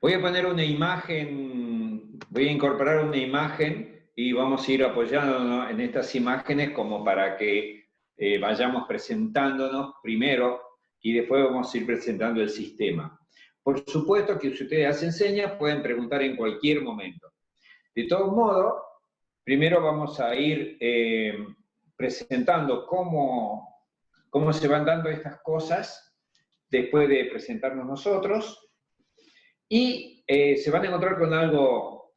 Voy a poner una imagen, voy a incorporar una imagen y vamos a ir apoyándonos en estas imágenes como para que vayamos presentándonos primero y después vamos a ir presentando el sistema. Por supuesto que si ustedes hacen señas pueden preguntar en cualquier momento. De todos modos, primero vamos a ir presentando cómo se van dando estas cosas después de presentarnos nosotros. Y se van a encontrar con algo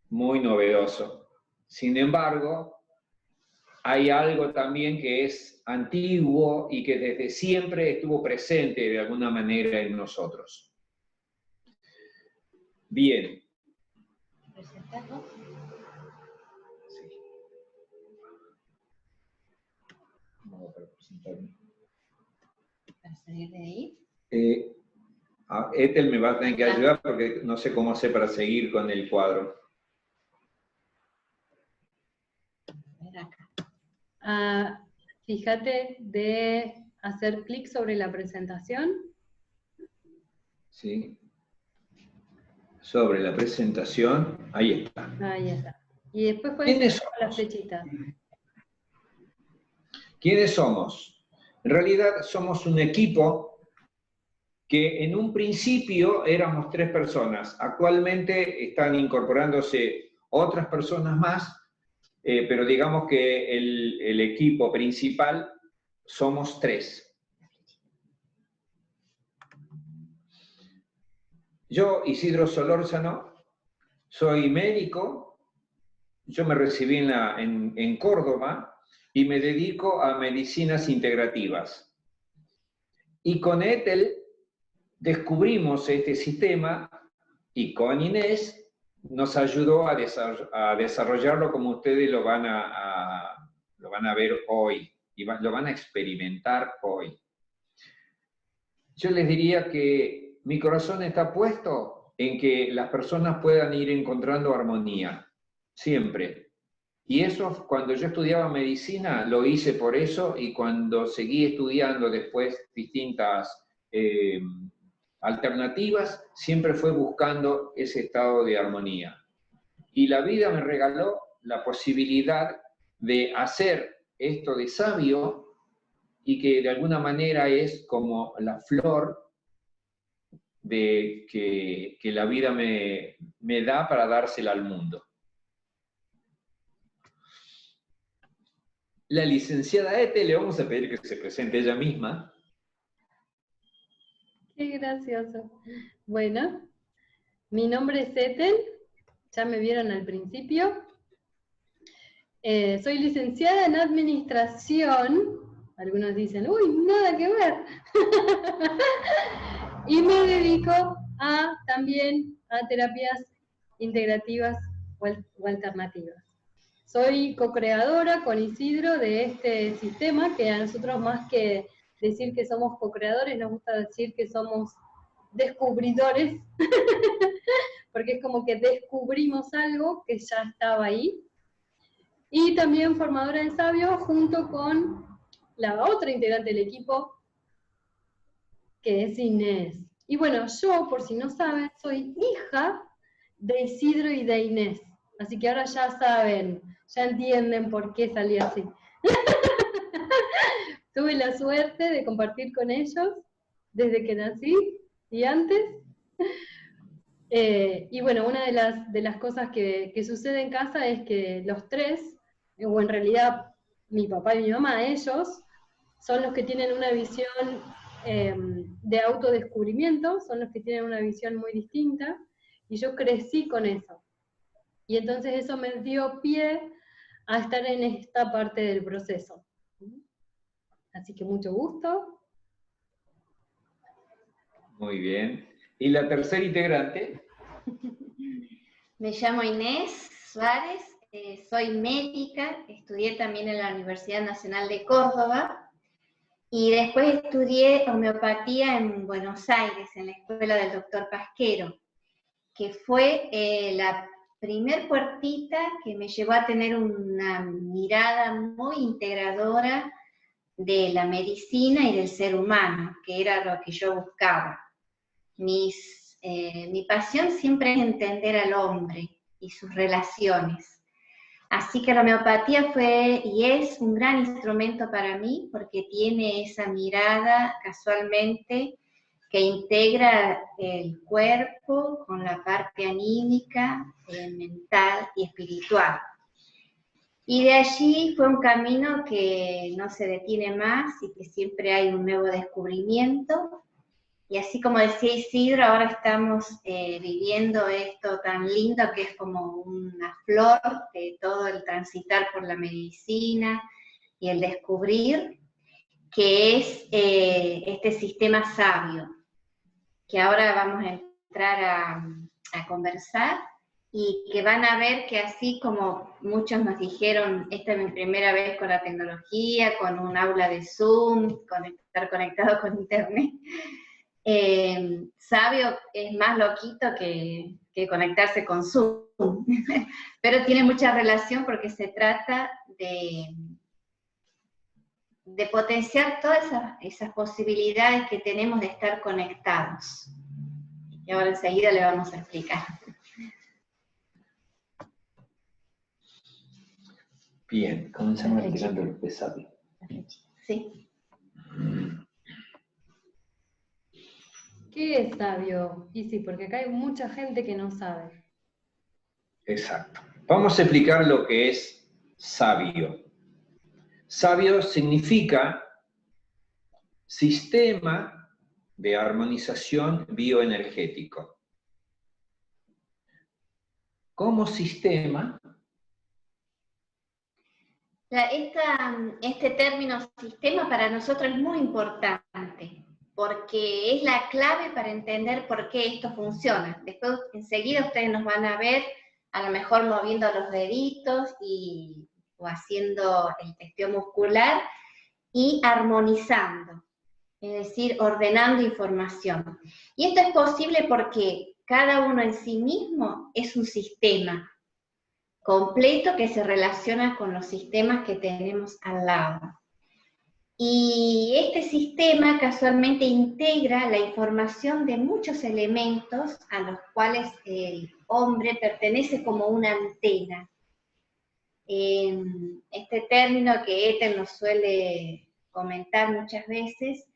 muy novedoso. Sin embargo, hay algo también que es antiguo y que desde siempre estuvo presente de alguna manera en nosotros. Bien. ¿Presentarlo? Sí. Vamos a presentarme. ¿Para salir de ahí? Ethel me va a tener que ayudar porque no sé cómo hacer para seguir con el cuadro. Fíjate de hacer clic sobre la presentación. Sí. Sobre la presentación, ahí está. Ahí está. Y después puedes ir con la flechita. ¿Quiénes somos? En realidad somos un equipo que en un principio éramos 3 personas. Actualmente están incorporándose otras personas más, pero digamos que el equipo principal somos 3. Yo, Isidro Solórzano, soy médico, yo me recibí en Córdoba y me dedico a medicinas integrativas. Y con Ethel descubrimos este sistema y con Inés nos ayudó a desarrollarlo como ustedes lo van a ver hoy y lo van a experimentar hoy. Yo les diría que mi corazón está puesto en que las personas puedan ir encontrando armonía, siempre. Y eso, cuando yo estudiaba medicina, lo hice por eso, y cuando seguí estudiando después distintas alternativas, siempre fue buscando ese estado de armonía. Y la vida me regaló la posibilidad de hacer esto de sabio, y que de alguna manera es como la flor de que la vida me da para dársela al mundo. La licenciada Ethel, le vamos a pedir que se presente ella misma. Qué gracioso. Bueno, mi nombre es Ethel, ya me vieron al principio. Soy licenciada en Administración. Algunos dicen, uy, nada que ver. Y me dedico también a terapias integrativas o alternativas. Soy co-creadora con Isidro de este sistema, que a nosotros, más que decir que somos co-creadores, nos gusta decir que somos descubridores, porque es como que descubrimos algo que ya estaba ahí. Y también formadora de sabios junto con la otra integrante del equipo, que es Inés. Y bueno, yo, por si no saben, soy hija de Isidro y de Inés. Así que ahora ya saben, ya entienden por qué salí así. Tuve la suerte de compartir con ellos desde que nací y antes. Y bueno, una de las cosas que sucede en casa es que los 3, o en realidad mi papá y mi mamá, ellos, son los que tienen una visión de autodescubrimiento, son los que tienen una visión muy distinta, y yo crecí con eso. Y entonces eso me dio pie a estar en esta parte del proceso. Así que mucho gusto. Muy bien. ¿Y la tercera integrante? Me llamo Inés Suárez, soy médica, estudié también en la Universidad Nacional de Córdoba y después estudié homeopatía en Buenos Aires, en la escuela del doctor Pasquero, que fue la primer puertita que me llevó a tener una mirada muy integradora de la medicina y del ser humano, que era lo que yo buscaba. Mis mi pasión siempre es entender al hombre y sus relaciones. Así que la homeopatía fue y es un gran instrumento para mí porque tiene esa mirada casualmente que integra el cuerpo con la parte anímica, mental y espiritual. Y de allí fue un camino que no se detiene más y que siempre hay un nuevo descubrimiento. Y así como decía Isidro, ahora estamos viviendo esto tan lindo que es como una flor de todo el transitar por la medicina y el descubrir, que es este sistema sabio, que ahora vamos a entrar a conversar y que van a ver que así como muchos nos dijeron, esta es mi primera vez con la tecnología, con un aula de Zoom, con estar conectado con internet, sabio es más loquito que conectarse con Zoom, pero tiene mucha relación porque se trata de potenciar todas esas posibilidades que tenemos de estar conectados. Y ahora enseguida le vamos a explicar. Bien, comenzamos explicando lo que es sabio. Sí. ¿Qué es sabio? Y sí, porque acá hay mucha gente que no sabe. Exacto. Vamos a explicar lo que es sabio. Sabio significa sistema de armonización bioenergético. Como sistema... Este término sistema para nosotros es muy importante, porque es la clave para entender por qué esto funciona. Después, enseguida ustedes nos van a ver, a lo mejor moviendo los deditos o haciendo el testeo muscular y armonizando, es decir, ordenando información. Y esto es posible porque cada uno en sí mismo es un sistema completo que se relaciona con los sistemas que tenemos al lado. Y este sistema casualmente integra la información de muchos elementos a los cuales el hombre pertenece como una antena. Este término que Ethel nos suele comentar muchas veces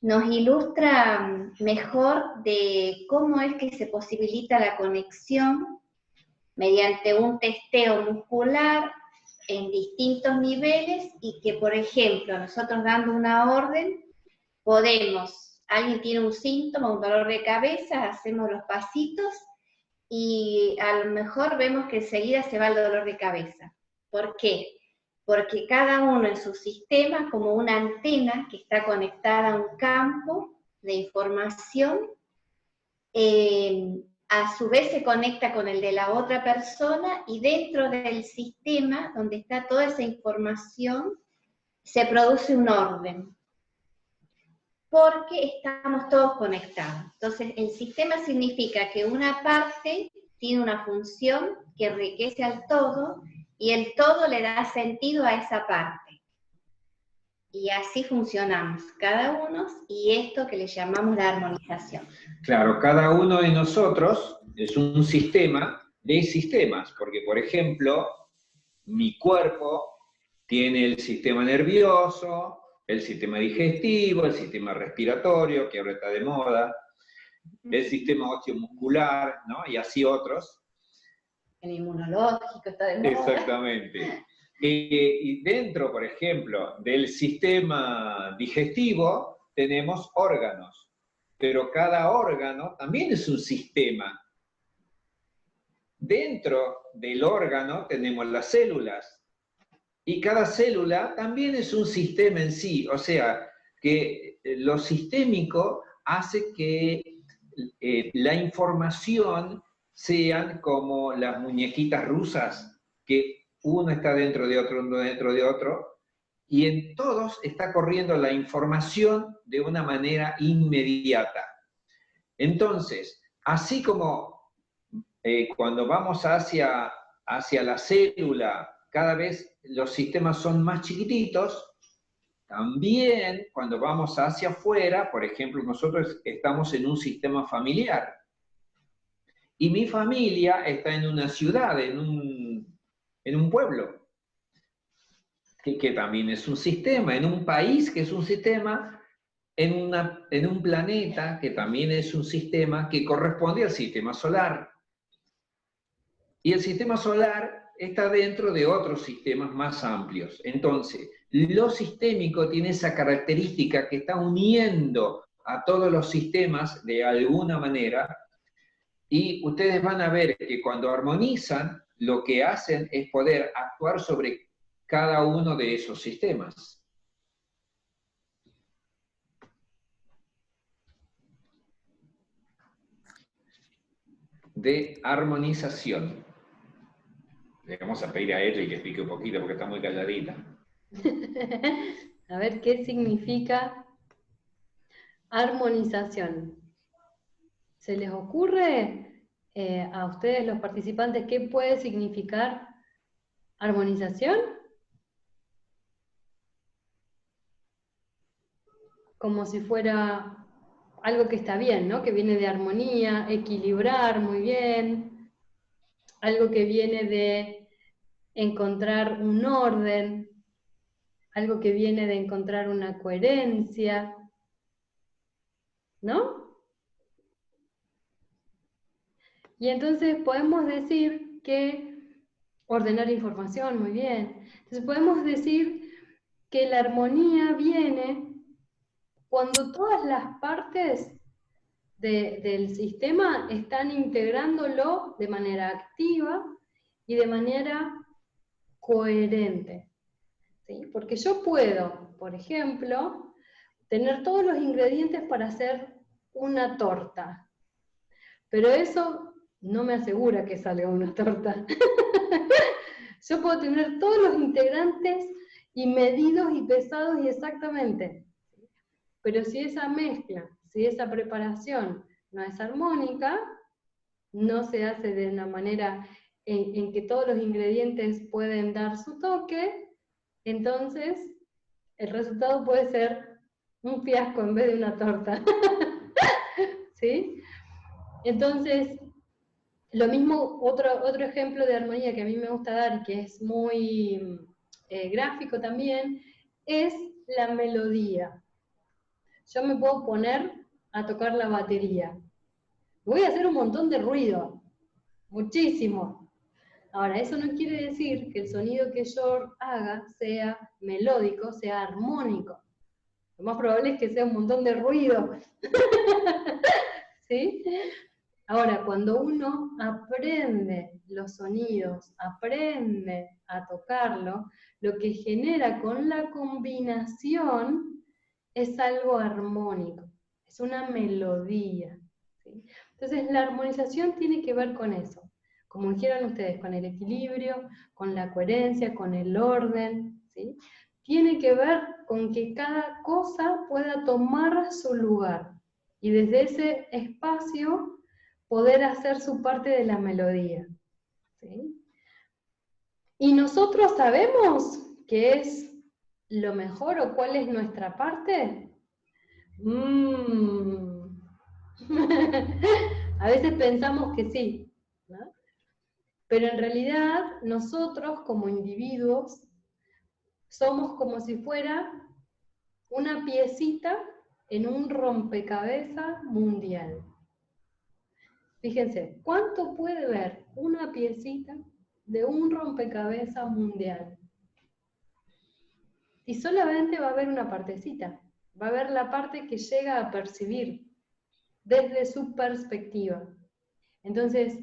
nos ilustra mejor de cómo es que se posibilita la conexión mediante un testeo muscular en distintos niveles y que, por ejemplo, nosotros dando una orden, alguien tiene un síntoma, un dolor de cabeza, hacemos los pasitos y a lo mejor vemos que enseguida se va el dolor de cabeza. ¿Por qué? Porque cada uno en su sistema, como una antena que está conectada a un campo de información, a su vez se conecta con el de la otra persona y dentro del sistema, donde está toda esa información, se produce un orden. Porque estamos todos conectados. Entonces, el sistema significa que una parte tiene una función que enriquece al todo y el todo le da sentido a esa parte. Y así funcionamos, cada uno, y esto que le llamamos la armonización. Claro, cada uno de nosotros es un sistema de sistemas, porque, por ejemplo, mi cuerpo tiene el sistema nervioso, el sistema digestivo, el sistema respiratorio, que ahora está de moda, el sistema osteomuscular, ¿no? Y así otros. El inmunológico está de moda. Exactamente. Y dentro, por ejemplo, del sistema digestivo tenemos órganos, pero cada órgano también es un sistema. Dentro del órgano tenemos las células, y cada célula también es un sistema en sí, o sea, que lo sistémico hace que la información sean como las muñequitas rusas, que uno está dentro de otro, uno dentro de otro, y en todos está corriendo la información de una manera inmediata. Entonces, así como cuando vamos hacia la célula, cada vez los sistemas son más chiquititos, también cuando vamos hacia afuera, por ejemplo, nosotros estamos en un sistema familiar, y mi familia está en una ciudad, en un pueblo, que también es un sistema, en un país que es un sistema, en un planeta que también es un sistema que corresponde al sistema solar. Y el sistema solar está dentro de otros sistemas más amplios. Entonces, lo sistémico tiene esa característica que está uniendo a todos los sistemas de alguna manera, y ustedes van a ver que cuando armonizan, lo que hacen es poder actuar sobre cada uno de esos sistemas. De armonización. Le vamos a pedir a ella y que explique un poquito porque está muy calladita. A ver qué significa armonización. ¿Se les ocurre a ustedes, los participantes, qué puede significar armonización? Como si fuera algo que está bien, ¿no? Que viene de armonía, equilibrar muy bien, algo que viene de encontrar un orden, algo que viene de encontrar una coherencia, ¿no? Y entonces podemos decir que ordenar información, muy bien. Entonces podemos decir que la armonía viene cuando todas las partes del sistema están integrándolo de manera activa y de manera coherente. ¿Sí? Porque yo puedo, por ejemplo, tener todos los ingredientes para hacer una torta, pero eso no me asegura que salga una torta. Yo puedo tener todos los integrantes y medidos y pesados y exactamente, pero si esa mezcla, si esa preparación no es armónica, no se hace de una manera en que todos los ingredientes pueden dar su toque, entonces el resultado puede ser un fiasco en vez de una torta. ¿Sí? Entonces, lo mismo, otro ejemplo de armonía que a mí me gusta dar y que es muy gráfico también, es la melodía. Yo me puedo poner a tocar la batería. Voy a hacer un montón de ruido, muchísimo. Ahora, eso no quiere decir que el sonido que yo haga sea melódico, sea armónico. Lo más probable es que sea un montón de ruido. ¿Sí? Ahora, cuando uno aprende los sonidos, aprende a tocarlo, lo que genera con la combinación es algo armónico, es una melodía. ¿Sí? Entonces, la armonización tiene que ver con eso, como dijeron ustedes, con el equilibrio, con la coherencia, con el orden. ¿Sí? Tiene que ver con que cada cosa pueda tomar su lugar y desde ese espacio poder hacer su parte de la melodía. ¿Sí? ¿Y nosotros sabemos qué es lo mejor o cuál es nuestra parte? A veces pensamos que sí, ¿no? Pero en realidad nosotros como individuos somos como si fuera una piecita en un rompecabezas mundial. Fíjense, ¿cuánto puede ver una piecita de un rompecabezas mundial? Y solamente va a haber una partecita, va a haber la parte que llega a percibir desde su perspectiva. Entonces,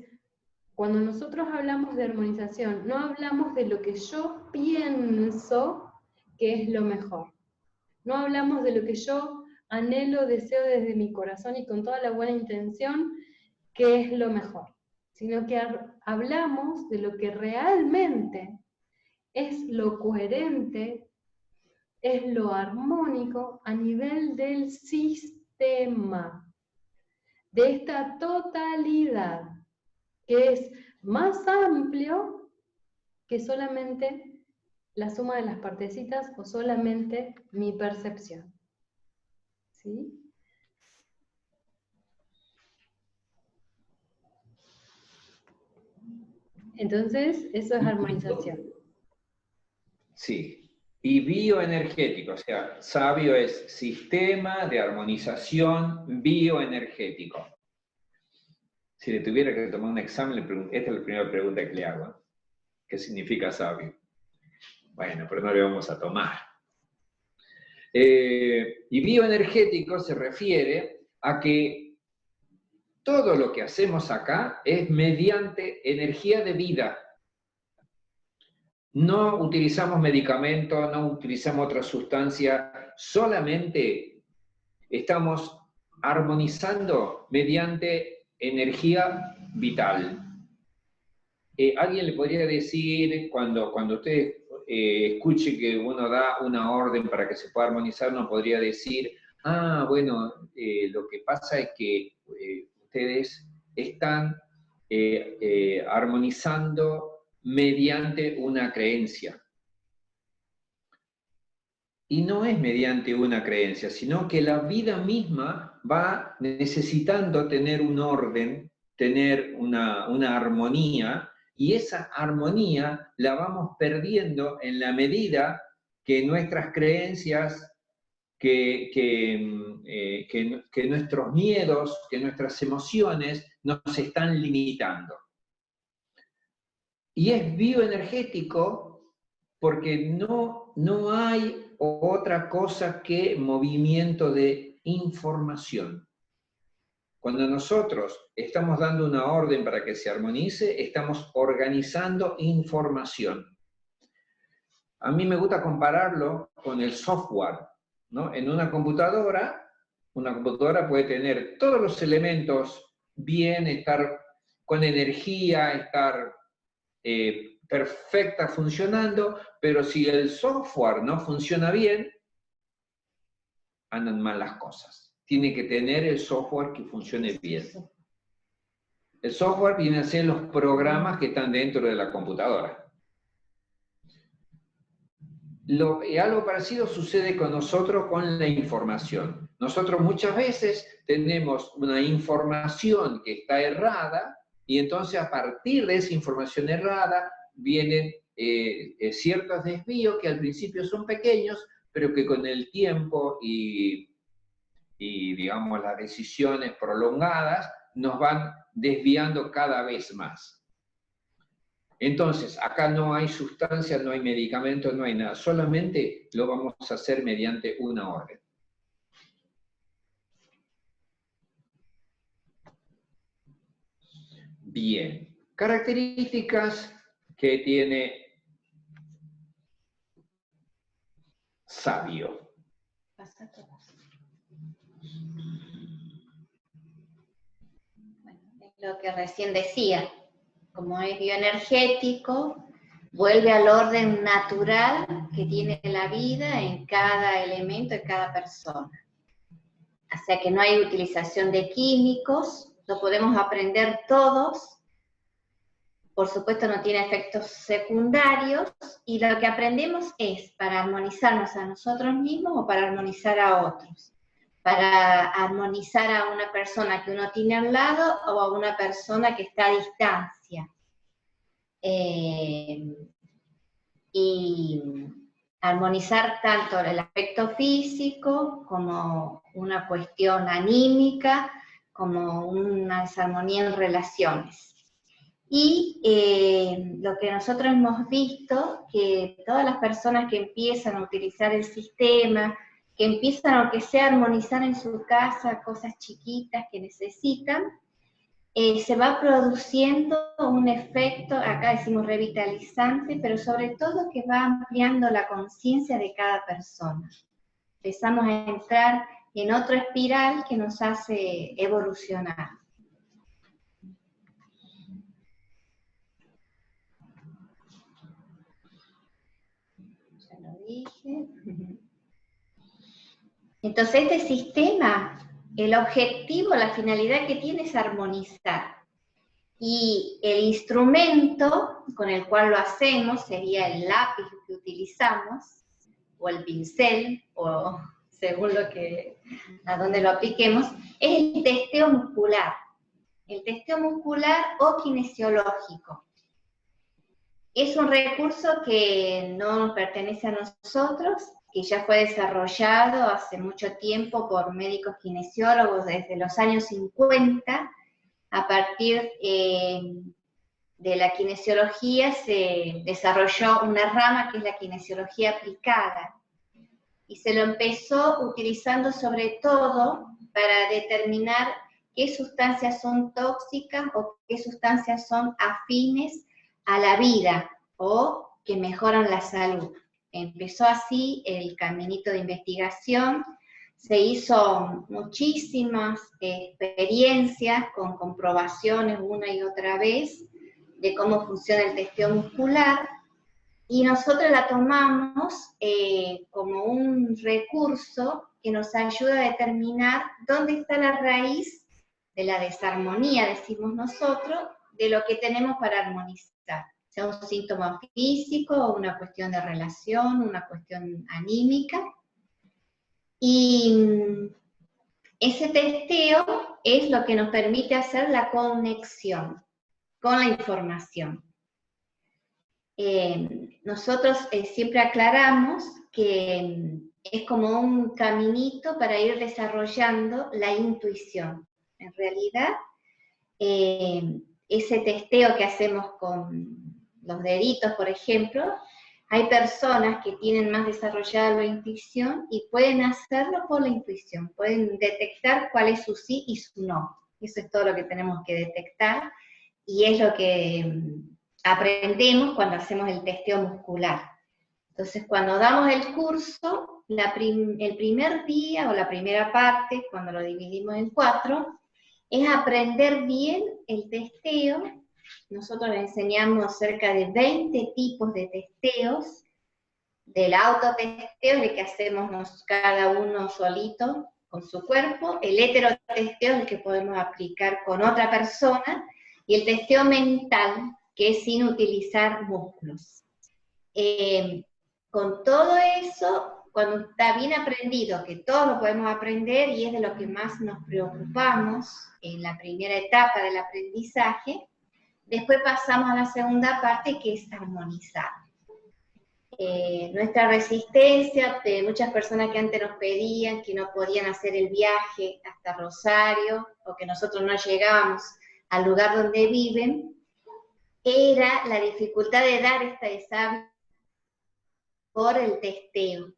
cuando nosotros hablamos de armonización, no hablamos de lo que yo pienso que es lo mejor. No hablamos de lo que yo anhelo, deseo desde mi corazón y con toda la buena intención, que es lo mejor, sino que hablamos de lo que realmente es lo coherente, es lo armónico a nivel del sistema, de esta totalidad, que es más amplio que solamente la suma de las partecitas o solamente mi percepción. ¿Sí? Entonces, eso es armonización. Sí. Y bioenergético, o sea, sabio es sistema de armonización bioenergético. Si le tuviera que tomar un examen, esta es la primera pregunta que le hago. ¿Eh? ¿Qué significa sabio? Bueno, pero no le vamos a tomar. Y bioenergético se refiere a que todo lo que hacemos acá es mediante energía de vida. No utilizamos medicamentos, no utilizamos otra sustancia, solamente estamos armonizando mediante energía vital. Alguien le podría decir, cuando usted escuche que uno da una orden para que se pueda armonizar, no podría decir, bueno, lo que pasa es que ustedes están armonizando mediante una creencia. Y no es mediante una creencia, sino que la vida misma va necesitando tener un orden, tener una armonía, y esa armonía la vamos perdiendo en la medida que nuestras creencias, que nuestros miedos, que nuestras emociones nos están limitando. Y es bioenergético porque no hay otra cosa que movimiento de información. Cuando nosotros estamos dando una orden para que se armonice, estamos organizando información. A mí me gusta compararlo con el software, ¿no? En una computadora puede tener todos los elementos bien, estar con energía, estar perfecta funcionando, pero si el software no funciona bien, andan mal las cosas. Tiene que tener el software que funcione bien. El software viene a ser los programas que están dentro de la computadora. Algo parecido sucede con nosotros con la información. Nosotros muchas veces tenemos una información que está errada y entonces a partir de esa información errada vienen ciertos desvíos que al principio son pequeños, pero que con el tiempo y digamos las decisiones prolongadas nos van desviando cada vez más. Entonces, acá no hay sustancia, no hay medicamento, no hay nada. Solamente lo vamos a hacer mediante una orden. Bien. Características que tiene sabio. Bueno, es lo que recién decía. Como es bioenergético, vuelve al orden natural que tiene la vida en cada elemento, en cada persona. O sea que no hay utilización de químicos, lo podemos aprender todos, por supuesto no tiene efectos secundarios, y lo que aprendemos es para armonizarnos a nosotros mismos o para armonizar a otros. Para armonizar a una persona que uno tiene al lado o a una persona que está a distancia. Y armonizar tanto el aspecto físico como una cuestión anímica, como una desarmonía en relaciones. Y lo que nosotros hemos visto, que todas las personas que empiezan a utilizar el sistema, que empiezan, aunque sea a armonizar en su casa cosas chiquitas que necesitan, se va produciendo un efecto, acá decimos revitalizante, pero sobre todo que va ampliando la conciencia de cada persona. Empezamos a entrar en otra espiral que nos hace evolucionar. Ya lo dije. Entonces este sistema, el objetivo, la finalidad que tiene es armonizar. Y el instrumento con el cual lo hacemos sería el lápiz que utilizamos, o el pincel, o según a donde lo apliquemos, es el testeo muscular. El testeo muscular o kinesiológico. Es un recurso que no nos pertenece a nosotros, que ya fue desarrollado hace mucho tiempo por médicos kinesiólogos desde los años 50. A partir de la kinesiología se desarrolló una rama que es la kinesiología aplicada, y se lo empezó utilizando sobre todo para determinar qué sustancias son tóxicas o qué sustancias son afines a la vida o que mejoran la salud. Empezó así el caminito de investigación, se hizo muchísimas experiencias con comprobaciones una y otra vez de cómo funciona el testeo muscular, y nosotros la tomamos como un recurso que nos ayuda a determinar dónde está la raíz de la desarmonía, decimos nosotros, de lo que tenemos para armonizar, sea un síntoma físico, una cuestión de relación, una cuestión anímica. Y ese testeo es lo que nos permite hacer la conexión con la información. Nosotros siempre aclaramos que es como un caminito para ir desarrollando la intuición. En realidad, ese testeo que hacemos con los deditos, por ejemplo, hay personas que tienen más desarrollada la intuición y pueden hacerlo por la intuición, pueden detectar cuál es su sí y su no. Eso es todo lo que tenemos que detectar, y es lo que aprendemos cuando hacemos el testeo muscular. Entonces, cuando damos el curso, el primer día o la primera parte, cuando lo dividimos en 4, es aprender bien el testeo. Nosotros enseñamos cerca de 20 tipos de testeos, del autotesteo, de que hacemos cada uno solito con su cuerpo, el heterotesteo, el que podemos aplicar con otra persona, y el testeo mental, que es sin utilizar músculos. Con todo eso, cuando está bien aprendido, que todos lo podemos aprender, y es de lo que más nos preocupamos en la primera etapa del aprendizaje, después pasamos a la segunda parte, que es armonizar. Nuestra resistencia, de muchas personas que antes nos pedían que no podían hacer el viaje hasta Rosario, o que nosotros no llegábamos al lugar donde viven, era la dificultad de dar esta examen por el testeo.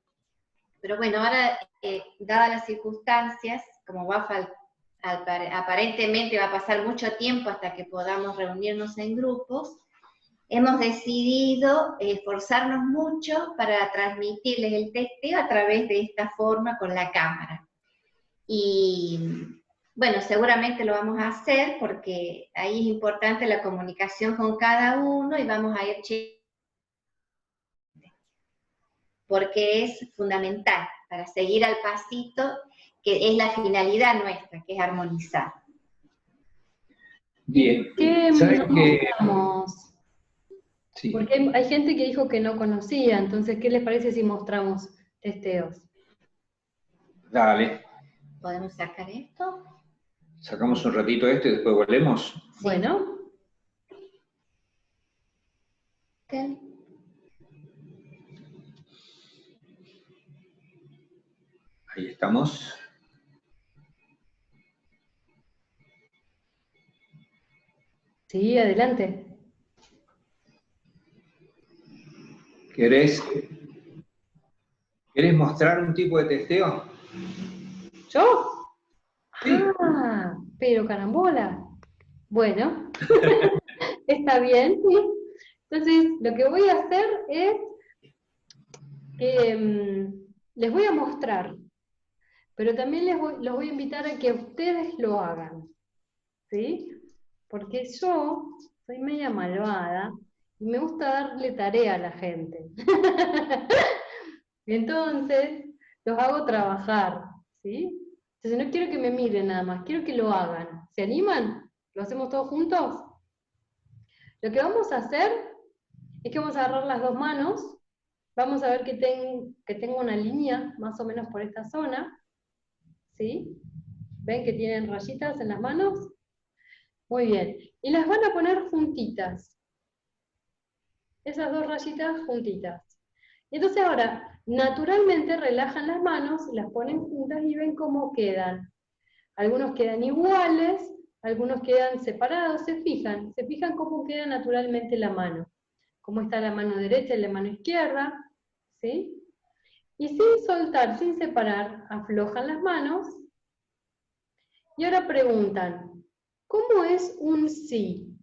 Pero bueno, ahora, dadas las circunstancias, como aparentemente va a pasar mucho tiempo hasta que podamos reunirnos en grupos, hemos decidido esforzarnos mucho para transmitirles el testeo a través de esta forma con la cámara. Y bueno, seguramente lo vamos a hacer porque ahí es importante la comunicación con cada uno, y vamos a ir porque es fundamental para seguir al pasito, que es la finalidad nuestra, que es armonizar. Bien. ¿Qué ¿Sabes qué? mostramos? Sí. Porque hay gente que dijo que no conocía, entonces, ¿qué les parece si mostramos testeos? Dale. ¿Podemos sacar esto? Sacamos un ratito esto y después volvemos. Sí. Bueno. Okay. Ahí estamos. Sí, adelante. ¿Querés mostrar un tipo de testeo? ¿Yo? Sí. Ah, pero carambola. Bueno, está bien. Entonces, lo que voy a hacer es que les voy a mostrar, pero también los voy a invitar a que ustedes lo hagan, ¿sí? Porque yo soy media malvada y me gusta darle tarea a la gente. Entonces, los hago trabajar, ¿sí? Entonces no quiero que me miren nada más, quiero que lo hagan. ¿Se animan? ¿Lo hacemos todos juntos? Lo que vamos a hacer es que vamos a agarrar las dos manos, vamos a ver que tengo una línea más o menos por esta zona, ¿sí? ¿Ven que tienen rayitas en las manos? Muy bien. Y las van a poner juntitas. esas dos rayitas juntitas. Y entonces ahora, naturalmente relajan las manos, las ponen juntas y ven cómo quedan. Algunos quedan iguales, algunos quedan separados, se fijan cómo queda naturalmente la mano. Cómo está la mano derecha y la mano izquierda, ¿sí? Y sin soltar, sin separar, aflojan las manos. Y ahora preguntan, ¿cómo es un sí?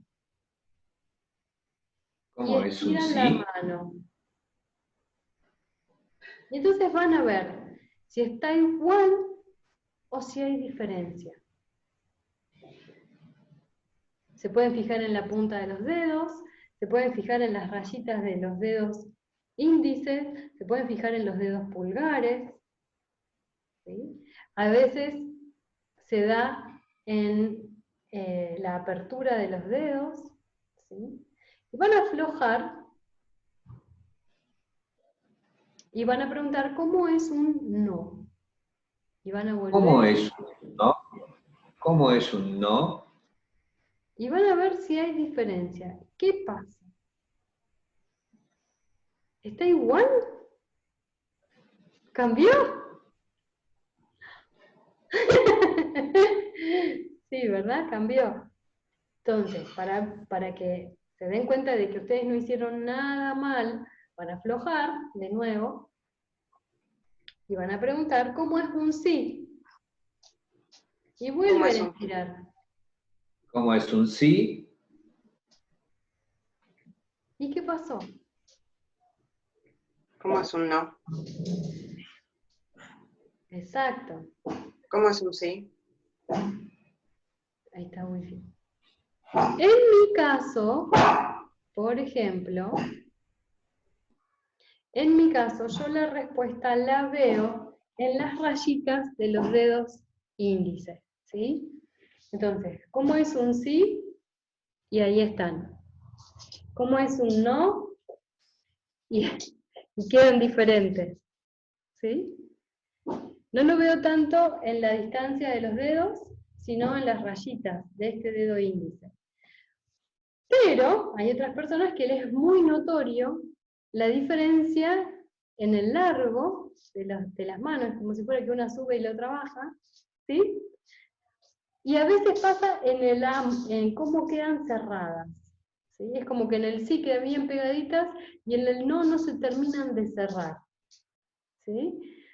¿Cómo Y es un estiran sí? la mano. Y entonces van a ver si está igual o si hay diferencia. Se pueden fijar en la punta de los dedos, se pueden fijar en las rayitas de los dedos índices, se pueden fijar en los dedos pulgares, ¿sí? A veces se da en la apertura de los dedos, ¿sí? Y van a aflojar y van a preguntar cómo es un no. Y van a volver. ¿Cómo es un no? ¿Cómo es un no? Y van a ver si hay diferencia. ¿Qué pasa? ¿Está igual? ¿Cambió? Sí, ¿verdad? Cambió. Entonces, para que se den cuenta de que ustedes no hicieron nada mal, van a aflojar de nuevo y van a preguntar cómo es un sí. Y vuelven a estirar. ¿Cómo es un sí? ¿Y qué pasó? ¿Cómo es un no? Exacto. ¿Cómo es un sí? Ahí está muy bien. En mi caso, por ejemplo, yo la respuesta la veo en las rayitas de los dedos índices, ¿sí? Entonces, ¿cómo es un sí? Y ahí están. ¿Cómo es un no? Y quedan diferentes, ¿sí? No lo veo tanto en la distancia de los dedos, sino en las rayitas de este dedo índice. Pero hay otras personas que les es muy notorio la diferencia en el largo de las manos, como si fuera que una sube y la otra baja, ¿sí? Y a veces pasa en cómo quedan cerradas, ¿sí? Es como que en el sí quedan bien pegaditas y en el no se terminan de cerrar, ¿sí?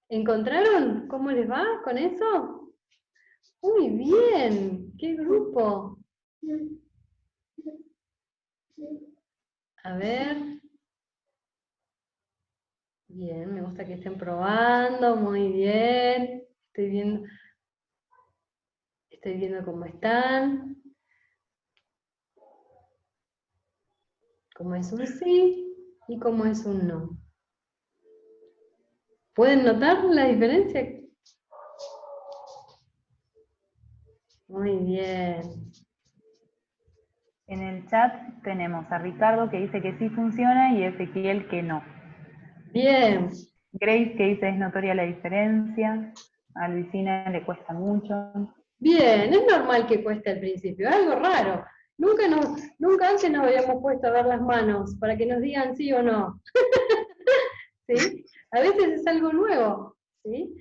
¿Encontraron cómo les va con eso? Muy bien, qué grupo. A ver. Bien, me gusta que estén probando, muy bien. Estoy viendo cómo están. Cómo es un sí y cómo es un no. ¿Pueden notar la diferencia? Muy bien. En el chat tenemos a Ricardo que dice que sí funciona y Ezequiel que no. Bien. Grace que dice es notoria la diferencia. A Luisina le cuesta mucho. Bien, es normal que cueste al principio, es algo raro. Nunca antes nos habíamos puesto a ver las manos para que nos digan sí o no. ¿Sí? A veces es algo nuevo, ¿sí?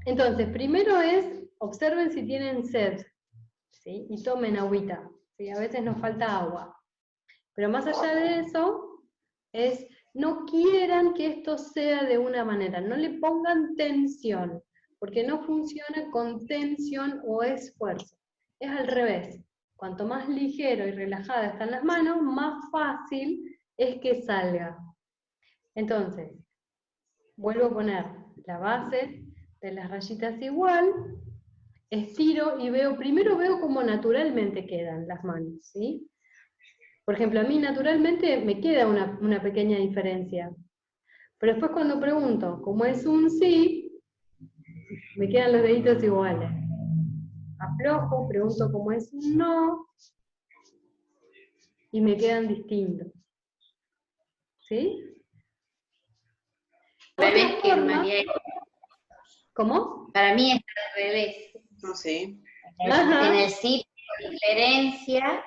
Entonces, primero es, observen si tienen sed, ¿sí? Y tomen agüita, ¿sí? A veces nos falta agua. Pero más allá de eso, es, no quieran que esto sea de una manera, no le pongan tensión, porque no funciona con tensión o esfuerzo. Es al revés. Cuanto más ligero y relajada están las manos, más fácil es que salga. Entonces, vuelvo a poner la base de las rayitas igual, estiro y primero veo cómo naturalmente quedan las manos, ¿sí? Por ejemplo, a mí naturalmente me queda una pequeña diferencia. Pero después cuando pregunto cómo es un sí, me quedan los deditos iguales. Aflojo, pregunto cómo es un no, y me quedan distintos. ¿Sí? Revés que María. ¿Cómo? Para mí es al revés. No sé. Ajá. En el sí tengo diferencia,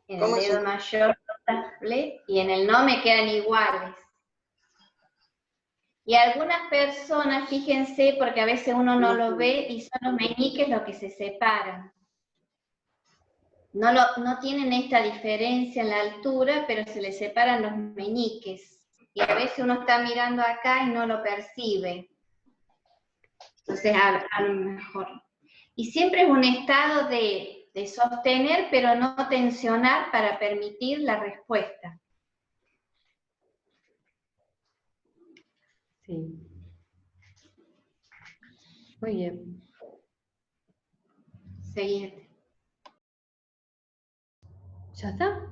en el dedo mayor ¿vale? Y en el no me quedan iguales. Y algunas personas, fíjense, porque a veces uno no lo ve, y son los meñiques los que se separan. No tienen esta diferencia en la altura, pero se les separan los meñiques. Y a veces uno está mirando acá y no lo percibe. Entonces, a lo mejor. Y siempre es un estado de sostener, pero no tensionar para permitir la respuesta. Sí. Muy bien. Seguir. ¿Ya está?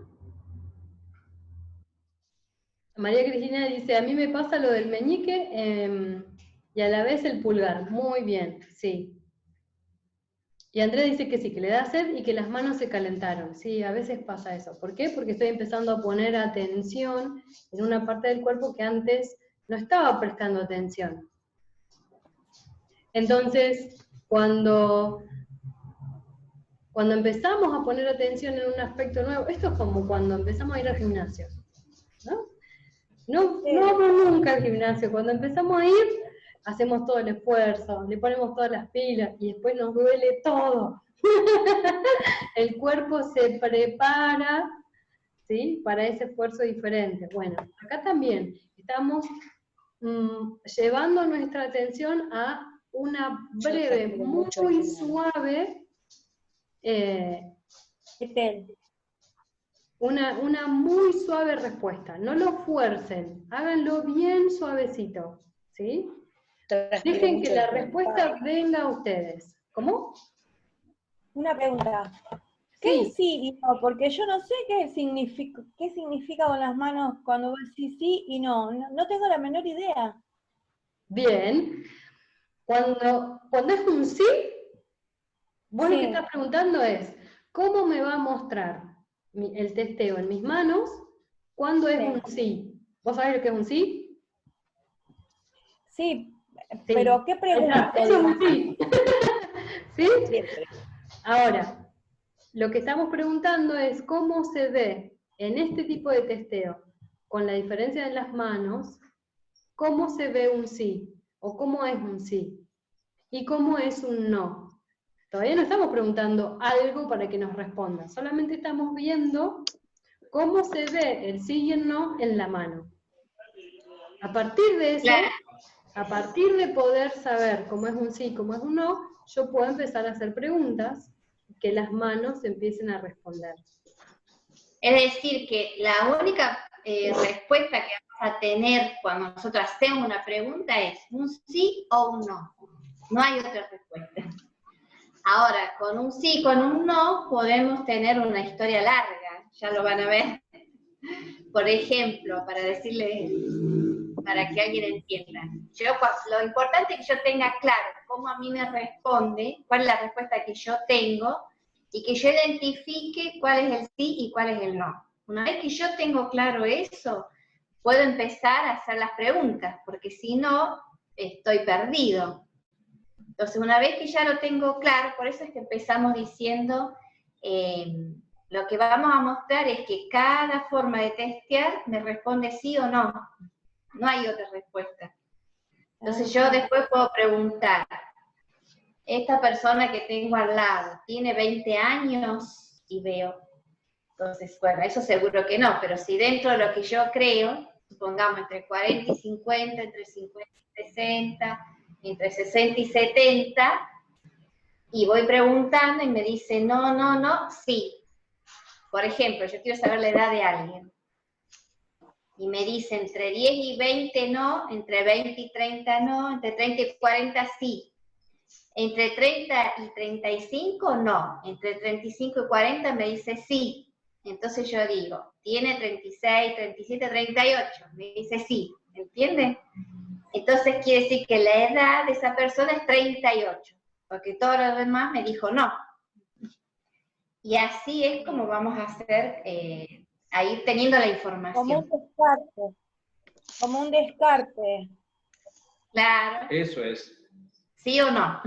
María Cristina dice, a mí me pasa lo del meñique y a la vez el pulgar. Muy bien, sí. Y Andrea dice que sí, que le da sed y que las manos se calentaron. Sí, a veces pasa eso. ¿Por qué? Porque estoy empezando a poner atención en una parte del cuerpo que antes no estaba prestando atención. Entonces, cuando empezamos a poner atención en un aspecto nuevo, esto es como cuando empezamos a ir al gimnasio, ¿no? No vamos nunca al gimnasio. Cuando empezamos a ir, hacemos todo el esfuerzo, le ponemos todas las pilas y después nos duele todo. El cuerpo se prepara, ¿sí?, para ese esfuerzo diferente. Bueno, acá también estamos llevando nuestra atención a una breve, muy suave, una muy suave respuesta. No lo fuercen, háganlo bien suavecito, ¿sí? Dejen que la respuesta venga a ustedes. ¿Cómo? Una pregunta. ¿Qué es sí y no? Porque yo no sé qué significa con las manos cuando vos decís sí y no. No tengo la menor idea. Bien. Cuando es un sí, vos lo que estás preguntando es, ¿cómo me va a mostrar el testeo en mis manos cuando es un sí? ¿Vos sabés lo que es un sí? Sí, pero ¿qué pregunta? Eso es un sí. ¿Sí? Ahora, lo que estamos preguntando es cómo se ve en este tipo de testeo, con la diferencia de las manos, cómo se ve un sí, o cómo es un sí, y cómo es un no. Todavía no estamos preguntando algo para que nos responda, solamente estamos viendo cómo se ve el sí y el no en la mano. A partir de eso, a partir de poder saber cómo es un sí y cómo es un no, yo puedo empezar a hacer preguntas que las manos empiecen a responder. Es decir, que la única respuesta que vamos a tener cuando nosotros hacemos una pregunta es un sí o un no. No hay otra respuesta. Ahora, con un sí, con un no, podemos tener una historia larga, ya lo van a ver. Por ejemplo, para decirles, para que alguien entienda. Lo importante es que yo tenga claro cómo a mí me responde, cuál es la respuesta que yo tengo, y que yo identifique cuál es el sí y cuál es el no. Una vez que yo tengo claro eso, puedo empezar a hacer las preguntas, porque si no, estoy perdido. Entonces, una vez que ya lo tengo claro, por eso es que empezamos diciendo, lo que vamos a mostrar es que cada forma de testear me responde sí o no. No hay otra respuesta. Entonces yo después puedo preguntar, esta persona que tengo al lado, ¿tiene 20 años? Y veo. Entonces, bueno, eso seguro que no, pero si dentro de lo que yo creo, supongamos entre 40 y 50, entre 50 y 60, entre 60 y 70, y voy preguntando y me dice no, sí. Por ejemplo, yo quiero saber la edad de alguien. Y me dice entre 10 y 20 no, entre 20 y 30 no, entre 30 y 40 sí. Entre 30 y 35 no, entre 35 y 40 me dice sí. Entonces yo digo, tiene 36, 37, 38, me dice sí, ¿entiende? Entonces quiere decir que la edad de esa persona es 38, porque todo lo demás me dijo no. Y así es como vamos a hacer, a ir teniendo la información. Como un descarte. Claro. Eso es. ¿Sí o no?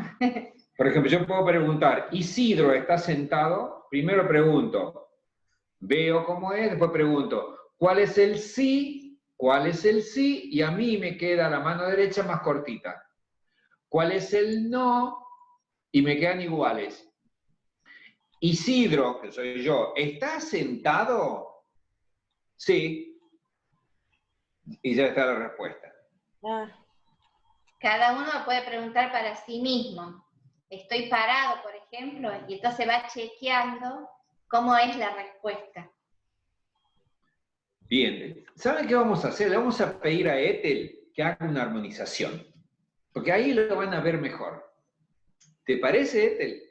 Por ejemplo, yo puedo preguntar, ¿Isidro está sentado? Primero pregunto, Veo cómo es, después pregunto, ¿cuál es el sí? ¿Cuál es el sí? Y a mí me queda la mano derecha más cortita. ¿Cuál es el no? Y me quedan iguales. Isidro, que soy yo, ¿está sentado? Sí. Y ya está la respuesta. Ah, Cada uno puede preguntar para sí mismo. Estoy parado, por ejemplo, y entonces va chequeando cómo es la respuesta. Bien. ¿Saben qué vamos a hacer? Le vamos a pedir a Ethel que haga una armonización. Porque ahí lo van a ver mejor. ¿Te parece, Ethel?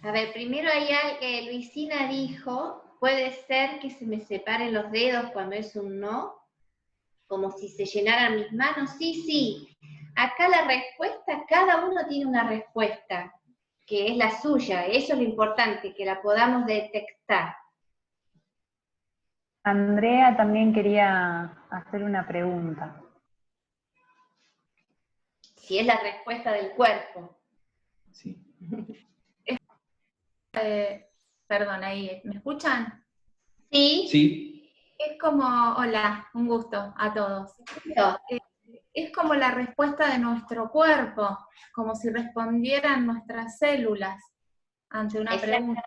A ver, primero hay algo que Luisina dijo, puede ser que se me separen los dedos cuando es un no, como si se llenaran mis manos. Sí, sí. Acá la respuesta, cada uno tiene una respuesta, que es la suya. Eso es lo importante, que la podamos detectar. Andrea también quería hacer una pregunta. Si es la respuesta del cuerpo. Sí. Perdón, ahí, ¿me escuchan? Sí. Sí. Es como, hola, un gusto a todos. No. Es como la respuesta de nuestro cuerpo, como si respondieran nuestras células ante una pregunta.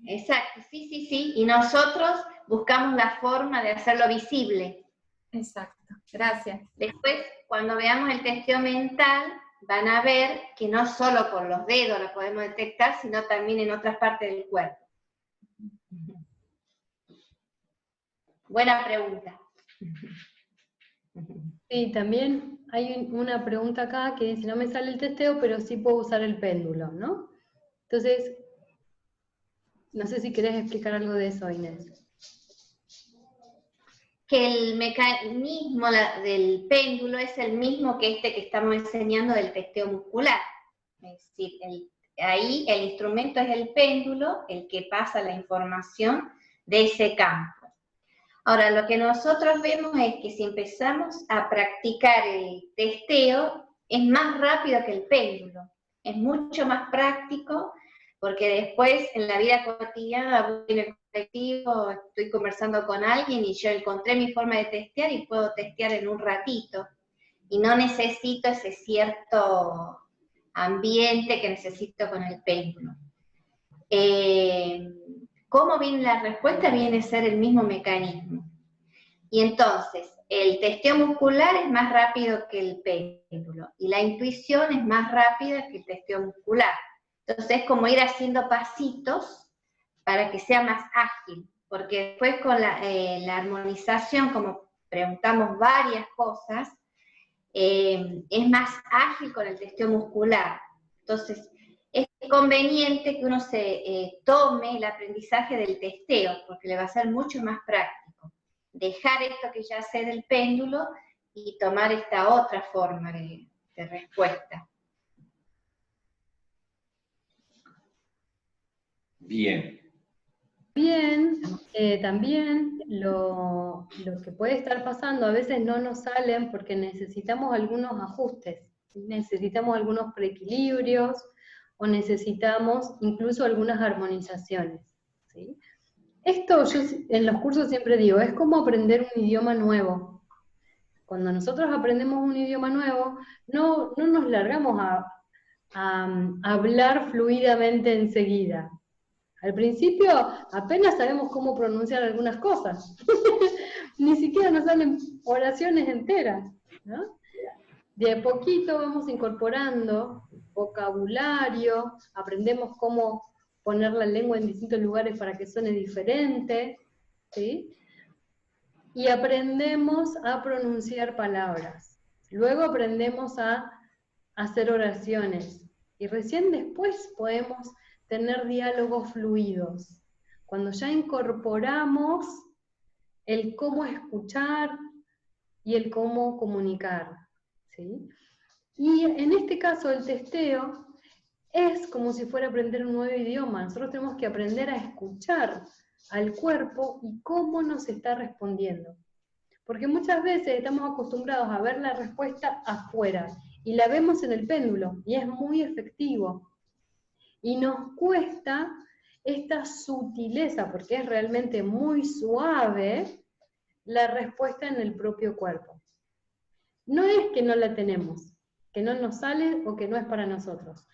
Exacto, sí, sí, sí. Y nosotros buscamos la forma de hacerlo visible. Exacto, gracias. Después, cuando veamos el testeo mental, van a ver que no solo con los dedos lo podemos detectar, sino también en otras partes del cuerpo. Buena pregunta. Sí, también hay una pregunta acá que dice, no me sale el testeo, pero sí puedo usar el péndulo, ¿no? Entonces, no sé si querés explicar algo de eso, Inés. Que el mecanismo del péndulo es el mismo que este que estamos enseñando del testeo muscular. Es decir, ahí el instrumento es el péndulo, el que pasa la información de ese campo. Ahora, lo que nosotros vemos es que si empezamos a practicar el testeo, es más rápido que el péndulo. Es mucho más práctico, porque después en la vida cotidiana voy en el colectivo, estoy conversando con alguien y yo encontré mi forma de testear y puedo testear en un ratito. Y no necesito ese cierto ambiente que necesito con el péndulo. ¿Cómo viene la respuesta? Viene a ser el mismo mecanismo. Y entonces, el testeo muscular es más rápido que el péndulo, y la intuición es más rápida que el testeo muscular. Entonces, es como ir haciendo pasitos para que sea más ágil, porque después con la armonización, como preguntamos varias cosas, es más ágil con el testeo muscular. Entonces, es conveniente que uno se tome el aprendizaje del testeo, porque le va a ser mucho más práctico. Dejar esto que ya sé del péndulo y tomar esta otra forma de respuesta. Bien. Bien, también lo que puede estar pasando, a veces no nos salen porque necesitamos algunos ajustes, necesitamos algunos preequilibrios o necesitamos incluso algunas armonizaciones, ¿sí? Esto yo en los cursos siempre digo, es como aprender un idioma nuevo. Cuando nosotros aprendemos un idioma nuevo, no nos largamos a hablar fluidamente enseguida. Al principio apenas sabemos cómo pronunciar algunas cosas. Ni siquiera nos salen oraciones enteras, ¿no? De a poquito vamos incorporando vocabulario, aprendemos cómo poner la lengua en distintos lugares para que suene diferente, ¿sí? Y aprendemos a pronunciar palabras. Luego aprendemos a hacer oraciones. Y recién después podemos tener diálogos fluidos. Cuando ya incorporamos el cómo escuchar y el cómo comunicar, ¿sí? Y en este caso el testeo es como si fuera aprender un nuevo idioma. Nosotros tenemos que aprender a escuchar al cuerpo y cómo nos está respondiendo. Porque muchas veces estamos acostumbrados a ver la respuesta afuera y la vemos en el péndulo y es muy efectivo. Y nos cuesta esta sutileza, porque es realmente muy suave, la respuesta en el propio cuerpo. No es que no la tenemos, que no nos sale o que no es para nosotros.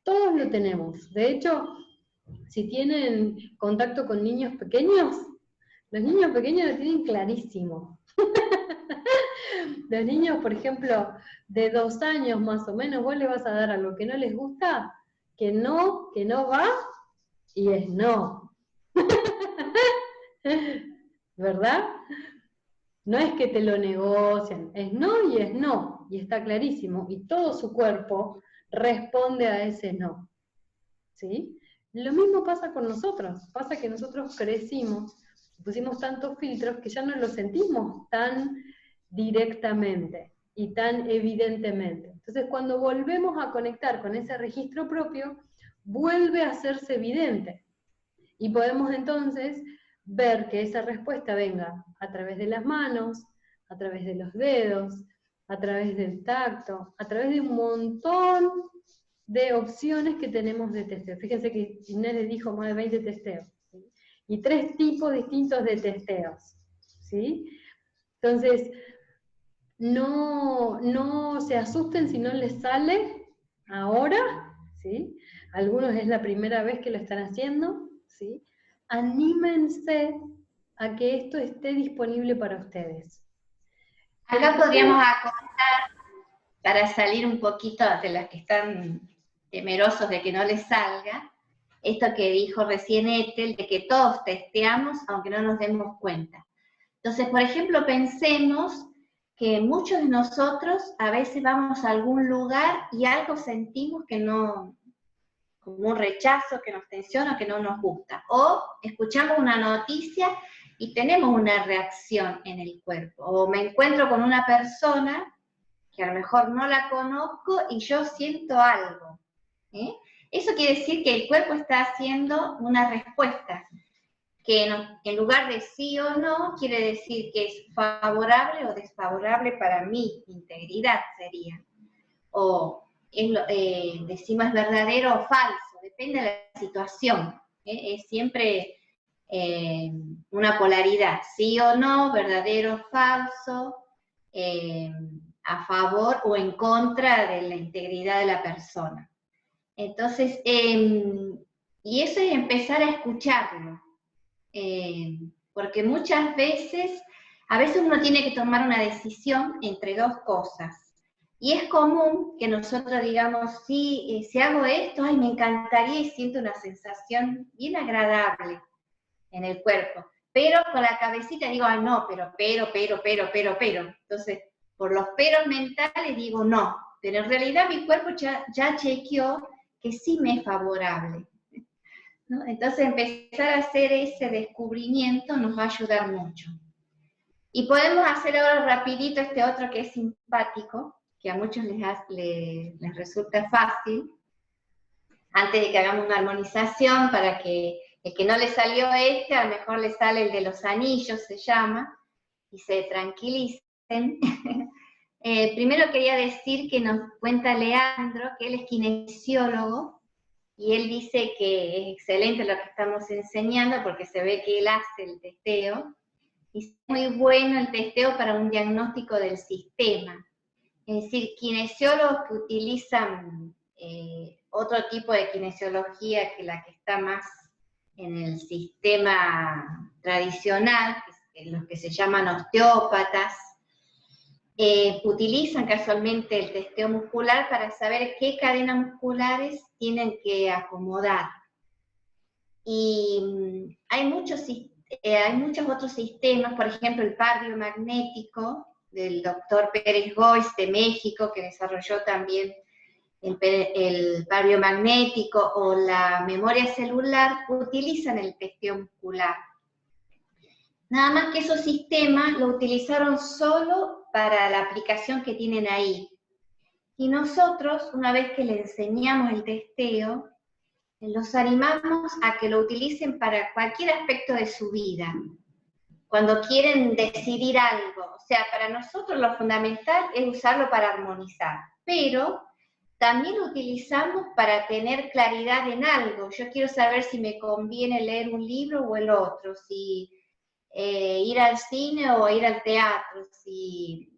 Todos lo tenemos. De hecho, si tienen contacto con niños pequeños, los niños pequeños lo tienen clarísimo. Los niños, por ejemplo, de 2 años más o menos, vos le vas a dar algo que no les gusta, que no va, y es no. ¿Verdad? No es que te lo negocian, es no y es no, y está clarísimo, y todo su cuerpo responde a ese no. ¿Sí? Lo mismo pasa con nosotros, pasa que nosotros crecimos, pusimos tantos filtros que ya no lo sentimos tan directamente y tan evidentemente. Entonces, cuando volvemos a conectar con ese registro propio, vuelve a hacerse evidente. Y podemos entonces ver que esa respuesta venga a través de las manos, a través de los dedos, a través del tacto, a través de un montón de opciones que tenemos de testeo. Fíjense que Inés les dijo más de 20 testeos, ¿sí? Y 3 tipos distintos de testeos, ¿sí? Entonces, no se asusten si no les sale ahora, ¿sí? Algunos es la primera vez que lo están haciendo, ¿sí? Anímense a que esto esté disponible para ustedes. Acá podríamos acotar, para salir un poquito de las que están temerosos de que no les salga, esto que dijo recién Ethel, de que todos testeamos aunque no nos demos cuenta. Entonces, por ejemplo, pensemos que muchos de nosotros a veces vamos a algún lugar y algo sentimos que no, como un rechazo, que nos tensiona, que no nos gusta. O escuchamos una noticia y tenemos una reacción en el cuerpo. O me encuentro con una persona que a lo mejor no la conozco y yo siento algo. Eso quiere decir que el cuerpo está haciendo una respuesta, que en lugar de sí o no, quiere decir que es favorable o desfavorable para mi integridad sería. O decimos es verdadero o falso, depende de la situación. Es siempre una polaridad, sí o no, verdadero o falso, a favor o en contra de la integridad de la persona. Entonces, y eso es empezar a escucharlo, porque muchas veces, a veces uno tiene que tomar una decisión entre 2 cosas, y es común que nosotros digamos, sí, si hago esto, ay, me encantaría y siento una sensación bien agradable en el cuerpo, pero con la cabecita digo, ay, no, pero, entonces, por los peros mentales digo no, pero en realidad mi cuerpo ya chequeó que sí me es favorable, ¿no? Entonces empezar a hacer ese descubrimiento nos va a ayudar mucho. Y podemos hacer ahora rapidito este otro que es simpático, que a muchos les resulta fácil, antes de que hagamos una armonización, para que el que no le salió a lo mejor le sale el de los anillos, se llama, y se tranquilicen. Primero quería decir que nos cuenta Leandro, que él es kinesiólogo, y él dice que es excelente lo que estamos enseñando, porque se ve que él hace el testeo, y es muy bueno el testeo para un diagnóstico del sistema. Es decir, kinesiólogos que utilizan otro tipo de kinesiología que la que está más en el sistema tradicional, los que se llaman osteópatas, utilizan casualmente el testeo muscular para saber qué cadenas musculares tienen que acomodar. Y hay muchos otros sistemas, por ejemplo el par biomagnético del doctor Pérez Gois de México, que desarrolló también el par biomagnético, o la memoria celular, utilizan el testeo muscular. Nada más que esos sistemas lo utilizaron solo para la aplicación que tienen ahí. Y nosotros, una vez que le enseñamos el testeo, los animamos a que lo utilicen para cualquier aspecto de su vida. Cuando quieren decidir algo, o sea, para nosotros lo fundamental es usarlo para armonizar, pero también lo utilizamos para tener claridad en algo. Yo quiero saber si me conviene leer un libro o el otro, si ir al cine o ir al teatro, si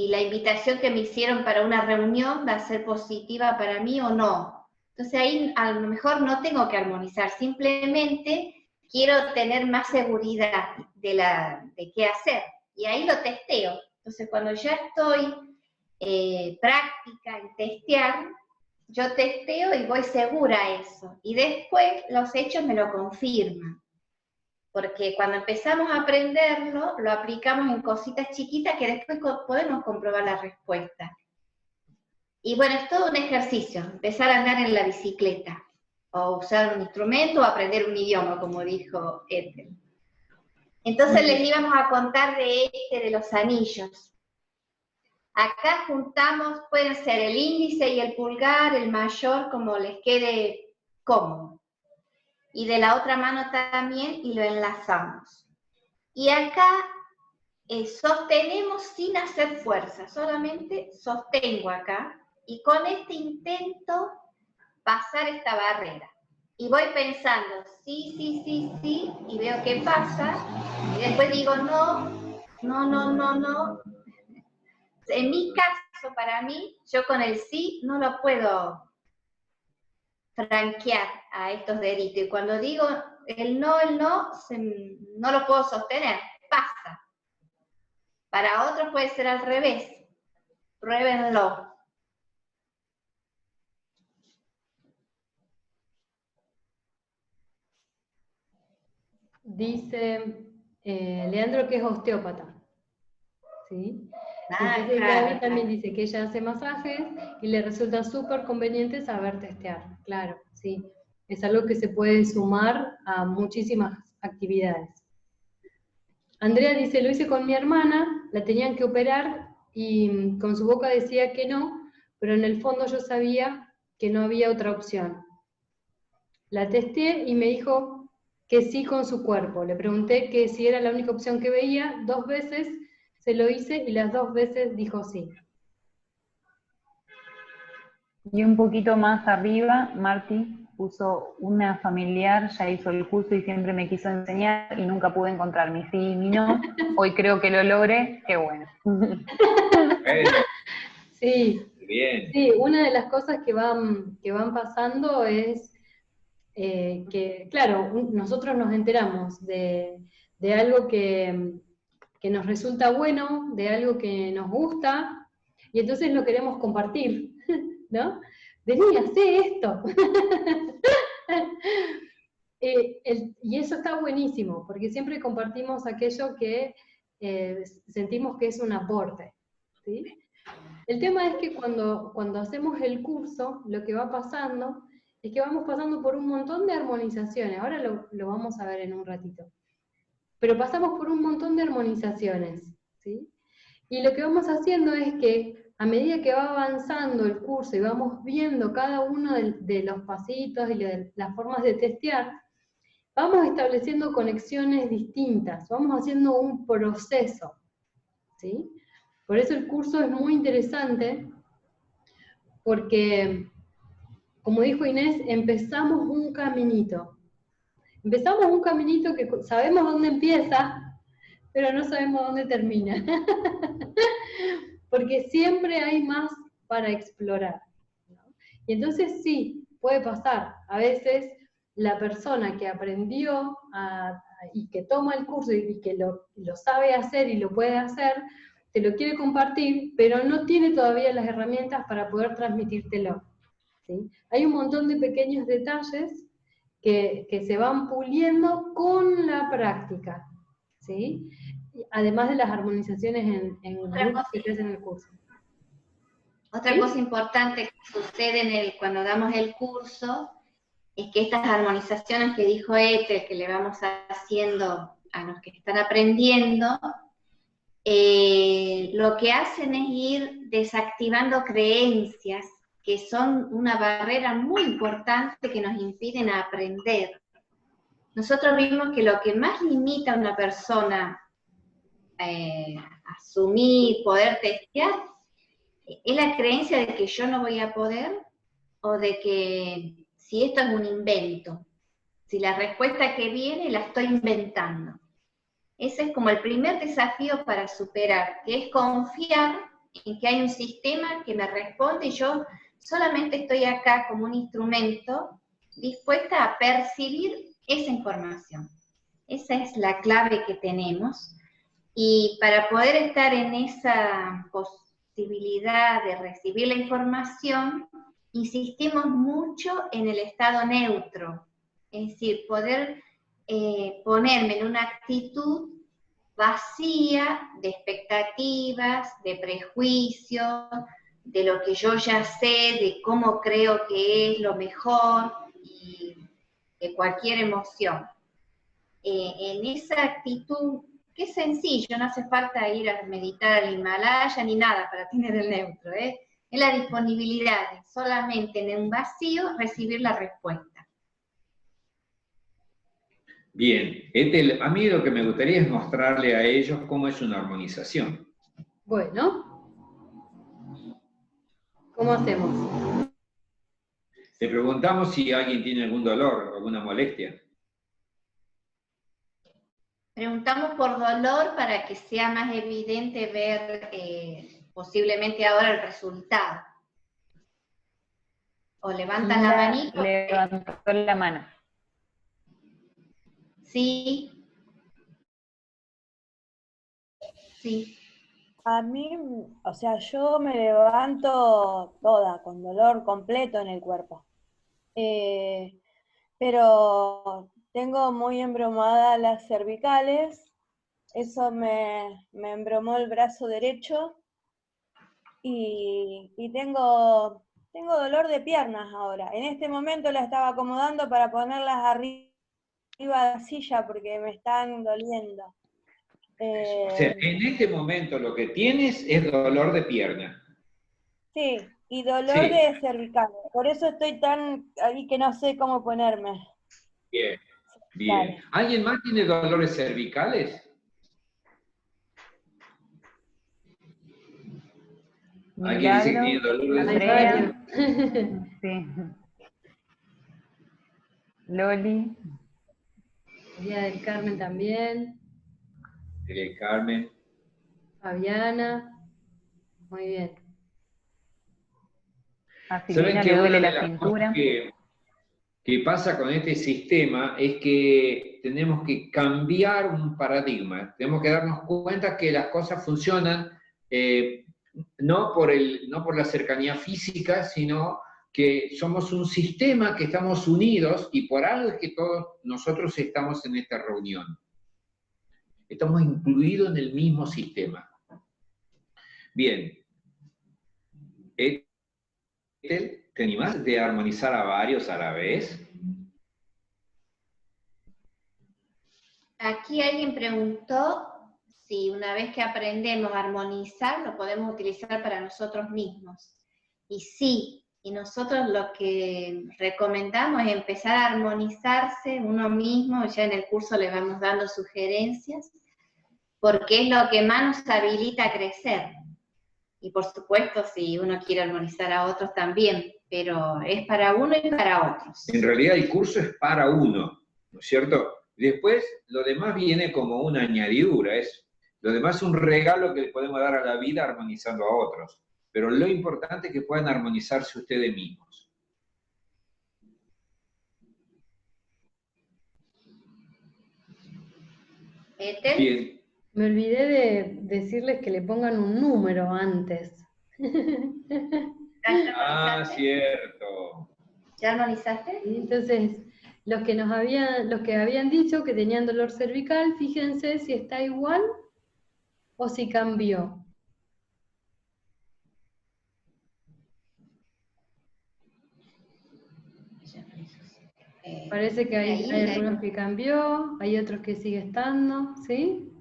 la invitación que me hicieron para una reunión va a ser positiva para mí o no. Entonces ahí a lo mejor no tengo que armonizar, simplemente quiero tener más seguridad de qué hacer. Y ahí lo testeo. Entonces cuando ya estoy práctica en testear, yo testeo y voy segura a eso. Y después los hechos me lo confirman. Porque cuando empezamos a aprenderlo, lo aplicamos en cositas chiquitas que después podemos comprobar la respuesta. Y bueno, es todo un ejercicio, empezar a andar en la bicicleta, o usar un instrumento, o aprender un idioma, como dijo Ethel. Entonces les íbamos a contar de los anillos. Acá juntamos, pueden ser el índice y el pulgar, el mayor, como les quede cómodo. Y de la otra mano también, y lo enlazamos. Y acá sostenemos sin hacer fuerza, solamente sostengo acá, y con este intento pasar esta barrera. Y voy pensando, sí, sí, sí, sí, y veo qué pasa, y después digo, no, no, no, no, no. En mi caso, para mí, yo con el sí no lo puedo franquear a estos deditos. Y cuando digo el no, no lo puedo sostener, pasa. Para otros puede ser al revés. Pruébenlo. Dice Leandro que es osteópata. ¿Sí? Entonces Claro, Gaby también dice que ella hace masajes y le resulta súper conveniente saber testear. Claro, sí. Es algo que se puede sumar a muchísimas actividades. Andrea dice, lo hice con mi hermana, la tenían que operar y con su boca decía que no, pero en el fondo yo sabía que no había otra opción. La testé y me dijo que sí con su cuerpo. Le pregunté que si era la única opción que veía, 2 veces se lo hice y las 2 veces dijo sí. Y un poquito más arriba, Marti puso una familiar, ya hizo el curso y siempre me quiso enseñar y nunca pude encontrar mi sí y mi no. Hoy creo que lo logré, qué bueno. Sí, bien. sí, una de las cosas que van pasando es que, claro, nosotros nos enteramos de algo que nos resulta bueno, de algo que nos gusta, y entonces lo queremos compartir, ¿no? Vení, hacé esto. Y eso está buenísimo, porque siempre compartimos aquello que sentimos que es un aporte, ¿sí? El tema es que cuando hacemos el curso, lo que va pasando es que vamos pasando por un montón de armonizaciones, ahora lo vamos a ver en un ratito, pero pasamos por un montón de armonizaciones, ¿sí? Y lo que vamos haciendo es que a medida que va avanzando el curso y vamos viendo cada uno de los pasitos y las formas de testear, vamos estableciendo conexiones distintas, vamos haciendo un proceso, ¿sí? Por eso el curso es muy interesante, porque, como dijo Inés, empezamos un caminito. Empezamos un caminito que sabemos dónde empieza, pero no sabemos dónde termina. Porque siempre hay más para explorar, ¿no? Y entonces sí, puede pasar. A veces la persona que aprendió y que toma el curso y que lo sabe hacer y lo puede hacer, te lo quiere compartir, pero no tiene todavía las herramientas para poder transmitírtelo, ¿sí? Hay un montón de pequeños detalles que se van puliendo con la práctica, ¿sí? Además de las armonizaciones en grupos que se hacen en el curso. Otra ¿Sí? cosa importante que sucede cuando damos el curso es que estas armonizaciones que dijo Ethel, que le vamos haciendo a los que están aprendiendo, lo que hacen es ir desactivando creencias que son una barrera muy importante que nos impiden aprender. Nosotros vimos que lo que más limita a una persona asumir, poder testear, ¿Es la creencia de que yo no voy a poder? ¿O de que si esto es un invento? Si la respuesta que viene la estoy inventando. Ese es como el primer desafío para superar, que es confiar en que hay un sistema que me responde y yo solamente estoy acá como un instrumento dispuesta a percibir esa información. Esa es la clave que tenemos. Y para poder estar en esa posibilidad de recibir la información, insistimos mucho en el estado neutro. Es decir, poder ponerme en una actitud vacía de expectativas, de prejuicios, de lo que yo ya sé, de cómo creo que es lo mejor, y de cualquier emoción. En esa actitud, que es sencillo, no hace falta ir a meditar al Himalaya ni nada para tener el neutro, es la disponibilidad de solamente en un vacío recibir la respuesta. Bien, Ethel, a mí lo que me gustaría es mostrarle a ellos cómo es una armonización. Bueno, ¿cómo hacemos? Le preguntamos si alguien tiene algún dolor, alguna molestia. Preguntamos por dolor para que sea más evidente ver posiblemente ahora el resultado. O levantan la manito. Levantó la mano. Sí. Sí. A mí, o sea, yo me levanto toda, con dolor completo en el cuerpo. Pero tengo muy embromadas las cervicales, eso me embromó el brazo derecho y tengo dolor de piernas ahora. En este momento la estaba acomodando para ponerlas arriba de la silla porque me están doliendo. O sea, en este momento lo que tienes es dolor de pierna. Sí, y dolor Sí. de cervicales. Por eso estoy tan ahí que no sé cómo ponerme. Bien, bien. ¿Alguien más tiene dolores cervicales? ¿Alguien dice que tiene dolores cervicales? Andrea. Sí. Loli. María del Carmen también. María Carmen. Fabiana. Muy bien. A ¿Saben Silvina que le duele una de la las cintura? cosas que pasa con este sistema es que tenemos que cambiar un paradigma? Tenemos que darnos cuenta que las cosas funcionan no por la cercanía física, sino que somos un sistema, que estamos unidos, y por algo es que todos nosotros estamos en esta reunión. Estamos incluidos en el mismo sistema. Bien. Ethel, ¿te animás de armonizar a varios a la vez? Aquí alguien preguntó si una vez que aprendemos a armonizar, lo podemos utilizar para nosotros mismos. Y sí, y nosotros lo que recomendamos es empezar a armonizarse uno mismo, ya en el curso le vamos dando sugerencias, porque es lo que más nos habilita a crecer. Y por supuesto, si uno quiere armonizar a otros también, pero es para uno y para otros. En realidad el curso es para uno, ¿no es cierto? Después lo demás viene como una añadidura, lo demás es un regalo que le podemos dar a la vida armonizando a otros. Pero lo importante es que puedan armonizarse ustedes mismos. Bien. Me olvidé de decirles que le pongan un número antes. Ah, cierto. ¿Ya armonizaste? Entonces, los que habían dicho que tenían dolor cervical, fíjense si está igual o si cambió. Parece que hay algunos que cambió, hay otros que sigue estando, ¿sí?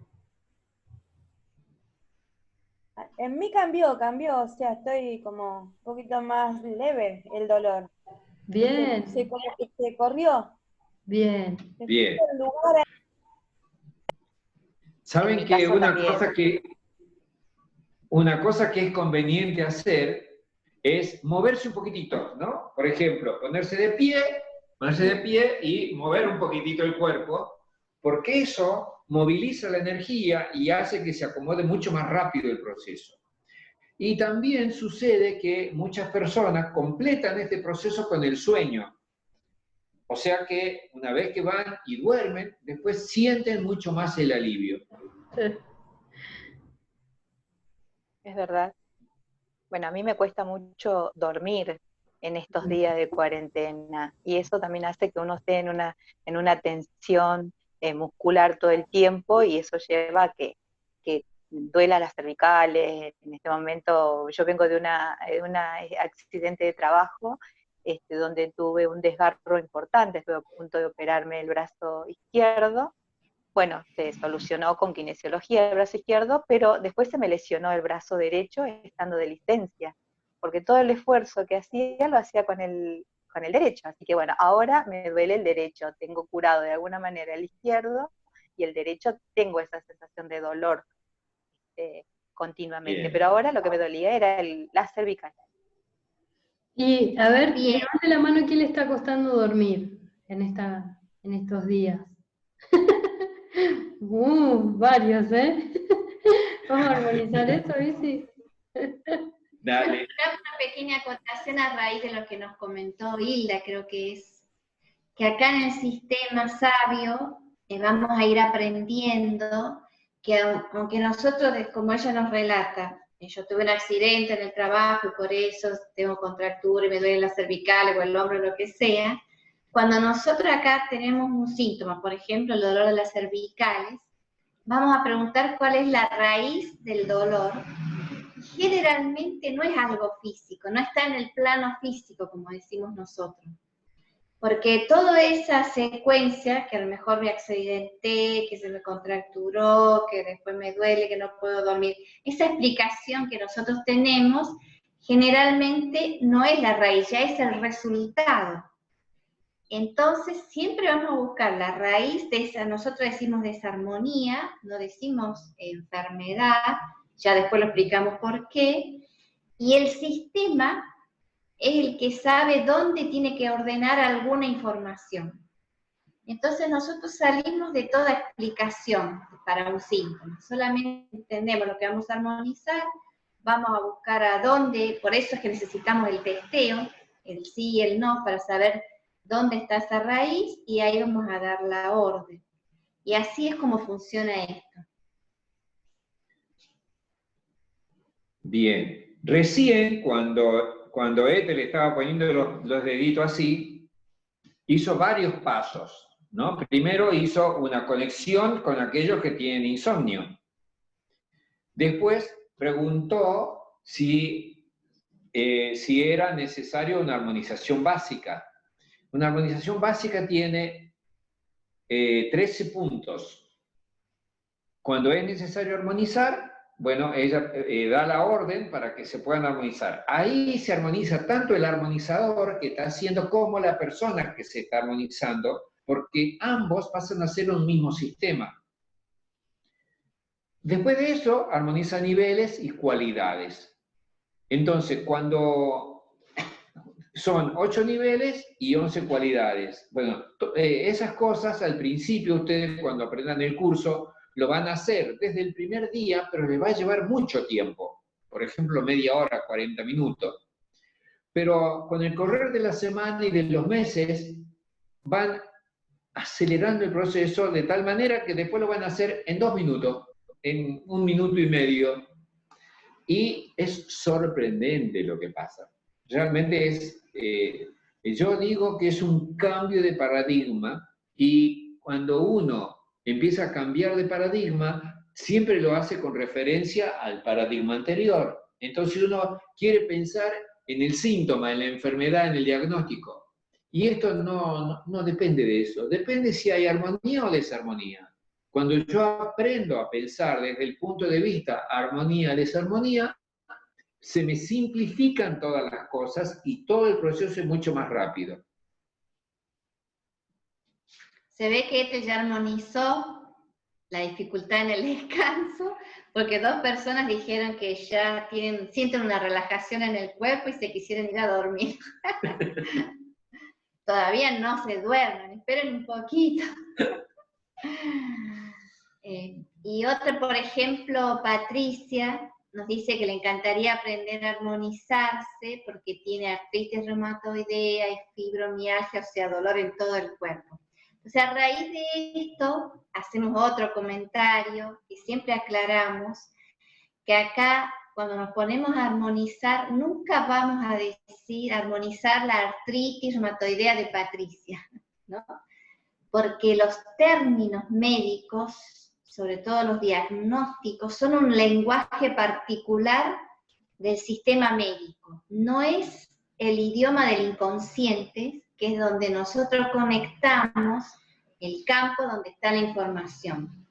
En mí cambió, o sea, estoy como un poquito más leve el dolor. Bien. Como que se corrió. Bien. Bien. ¿Saben que una cosa que es conveniente hacer es moverse un poquitito, ¿no? Por ejemplo, ponerse de pie y mover un poquitito el cuerpo, porque eso moviliza la energía y hace que se acomode mucho más rápido el proceso. Y también sucede que muchas personas completan este proceso con el sueño. O sea que una vez que van y duermen, después sienten mucho más el alivio. Es verdad. Bueno, a mí me cuesta mucho dormir en estos días de cuarentena y eso también hace que uno esté en una tensión muscular todo el tiempo y eso lleva a que duela las cervicales. En este momento yo vengo de un accidente de trabajo donde tuve un desgarro importante, estuve a punto de operarme el brazo izquierdo. Bueno, se solucionó con kinesiología el brazo izquierdo, pero después se me lesionó el brazo derecho estando de licencia, porque todo el esfuerzo que hacía lo hacía con el derecho. Así que bueno, ahora me duele el derecho, tengo curado de alguna manera el izquierdo y el derecho tengo esa sensación de dolor continuamente. Bien. Pero ahora lo que me dolía era la cervical. Y a ver, levante la mano, ¿quién le está costando dormir en estos días? Varios, ¿eh? Vamos a armonizar eso, ¿sí? Dale. Una pequeña acotación a raíz de lo que nos comentó Hilda, creo que es que acá en el sistema sabio vamos a ir aprendiendo que aunque nosotros, como ella nos relata, yo tuve un accidente en el trabajo y por eso tengo contractura y me duelen las cervicales o el hombro o lo que sea, cuando nosotros acá tenemos un síntoma, por ejemplo el dolor de las cervicales, vamos a preguntar cuál es la raíz del dolor. Generalmente no es algo físico, no está en el plano físico, como decimos nosotros. Porque toda esa secuencia, que a lo mejor me accidenté, que se me contracturó, que después me duele, que no puedo dormir, esa explicación que nosotros tenemos, generalmente no es la raíz, ya es el resultado. Entonces, siempre vamos a buscar la raíz de esa, nosotros decimos desarmonía, no decimos enfermedad, ya después lo explicamos por qué, y el sistema es el que sabe dónde tiene que ordenar alguna información. Entonces nosotros salimos de toda explicación para un síntoma, solamente entendemos lo que vamos a armonizar, vamos a buscar a dónde, por eso es que necesitamos el testeo, el sí y el no, para saber dónde está esa raíz, y ahí vamos a dar la orden. Y así es como funciona esto. Bien. Recién, cuando Ethel estaba poniendo los deditos así, hizo varios pasos, ¿no? Primero hizo una conexión con aquellos que tienen insomnio. Después preguntó si era necesario una armonización básica. Una armonización básica tiene 13 puntos. Cuando es necesario armonizar, bueno, ella da la orden para que se puedan armonizar. Ahí se armoniza tanto el armonizador que está haciendo como la persona que se está armonizando, porque ambos pasan a ser un mismo sistema. Después de eso, armoniza niveles y cualidades. Entonces, cuando son 8 niveles y 11 cualidades. Bueno, esas cosas al principio ustedes cuando aprendan el curso lo van a hacer desde el primer día, pero les va a llevar mucho tiempo. Por ejemplo, media hora, 40 minutos. Pero con el correr de la semana y de los meses van acelerando el proceso de tal manera que después lo van a hacer en 2 minutos, en 1 minuto y medio. Y es sorprendente lo que pasa. Realmente es, yo digo que es un cambio de paradigma, y cuando uno empieza a cambiar de paradigma, siempre lo hace con referencia al paradigma anterior. Entonces uno quiere pensar en el síntoma, en la enfermedad, en el diagnóstico. Y esto no depende de eso, depende si hay armonía o desarmonía. Cuando yo aprendo a pensar desde el punto de vista armonía-desarmonía, se me simplifican todas las cosas y todo el proceso es mucho más rápido. Se ve que este ya armonizó la dificultad en el descanso, porque 2 personas dijeron que ya sienten una relajación en el cuerpo y se quisieron ir a dormir. Todavía no se duermen, esperen un poquito. Y otra, por ejemplo, Patricia, nos dice que le encantaría aprender a armonizarse porque tiene artritis reumatoidea y fibromialgia, o sea, dolor en todo el cuerpo. Entonces, a raíz de esto, hacemos otro comentario y siempre aclaramos que acá, cuando nos ponemos a armonizar, nunca vamos a decir armonizar la artritis reumatoidea de Patricia, ¿no? Porque los términos médicos, sobre todo los diagnósticos, son un lenguaje particular del sistema médico. No es el idioma del inconsciente, que es donde nosotros conectamos el campo donde está la información.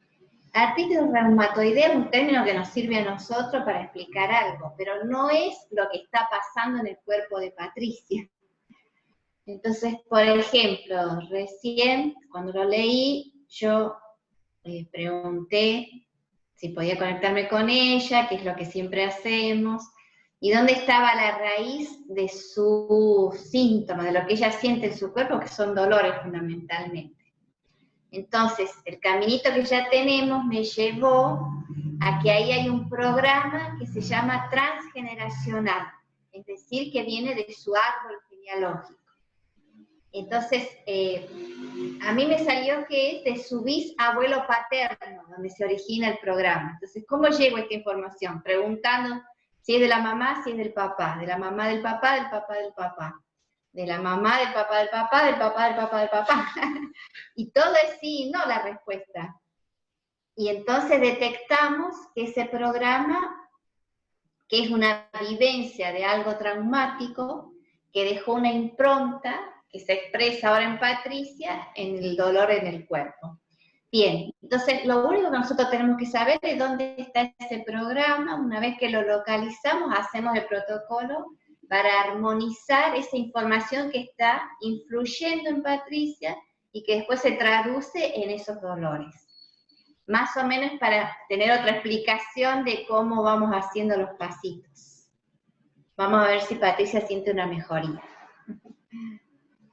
Artritis reumatoidea es un término que nos sirve a nosotros para explicar algo, pero no es lo que está pasando en el cuerpo de Patricia. Entonces, por ejemplo, recién, cuando lo leí, yo pregunté si podía conectarme con ella, que es lo que siempre hacemos, y dónde estaba la raíz de sus síntomas, de lo que ella siente en su cuerpo, que son dolores fundamentalmente. Entonces, el caminito que ya tenemos me llevó a que ahí hay un programa que se llama transgeneracional, es decir, que viene de su árbol genealógico. Entonces, a mí me salió que es de su bisabuelo paterno, donde se origina el programa. Entonces, ¿cómo llego a esta información? Preguntando si es de la mamá, si es del papá, de la mamá del papá, del papá del papá, de la mamá del papá del papá, del papá del papá del papá. Y todo es sí y no la respuesta. Y entonces detectamos que ese programa, que es una vivencia de algo traumático, que dejó una impronta, que se expresa ahora en Patricia, en el dolor en el cuerpo. Bien, entonces lo único que nosotros tenemos que saber es dónde está ese programa. Una vez que lo localizamos, hacemos el protocolo para armonizar esa información que está influyendo en Patricia y que después se traduce en esos dolores. Más o menos para tener otra explicación de cómo vamos haciendo los pasitos. Vamos a ver si Patricia siente una mejoría.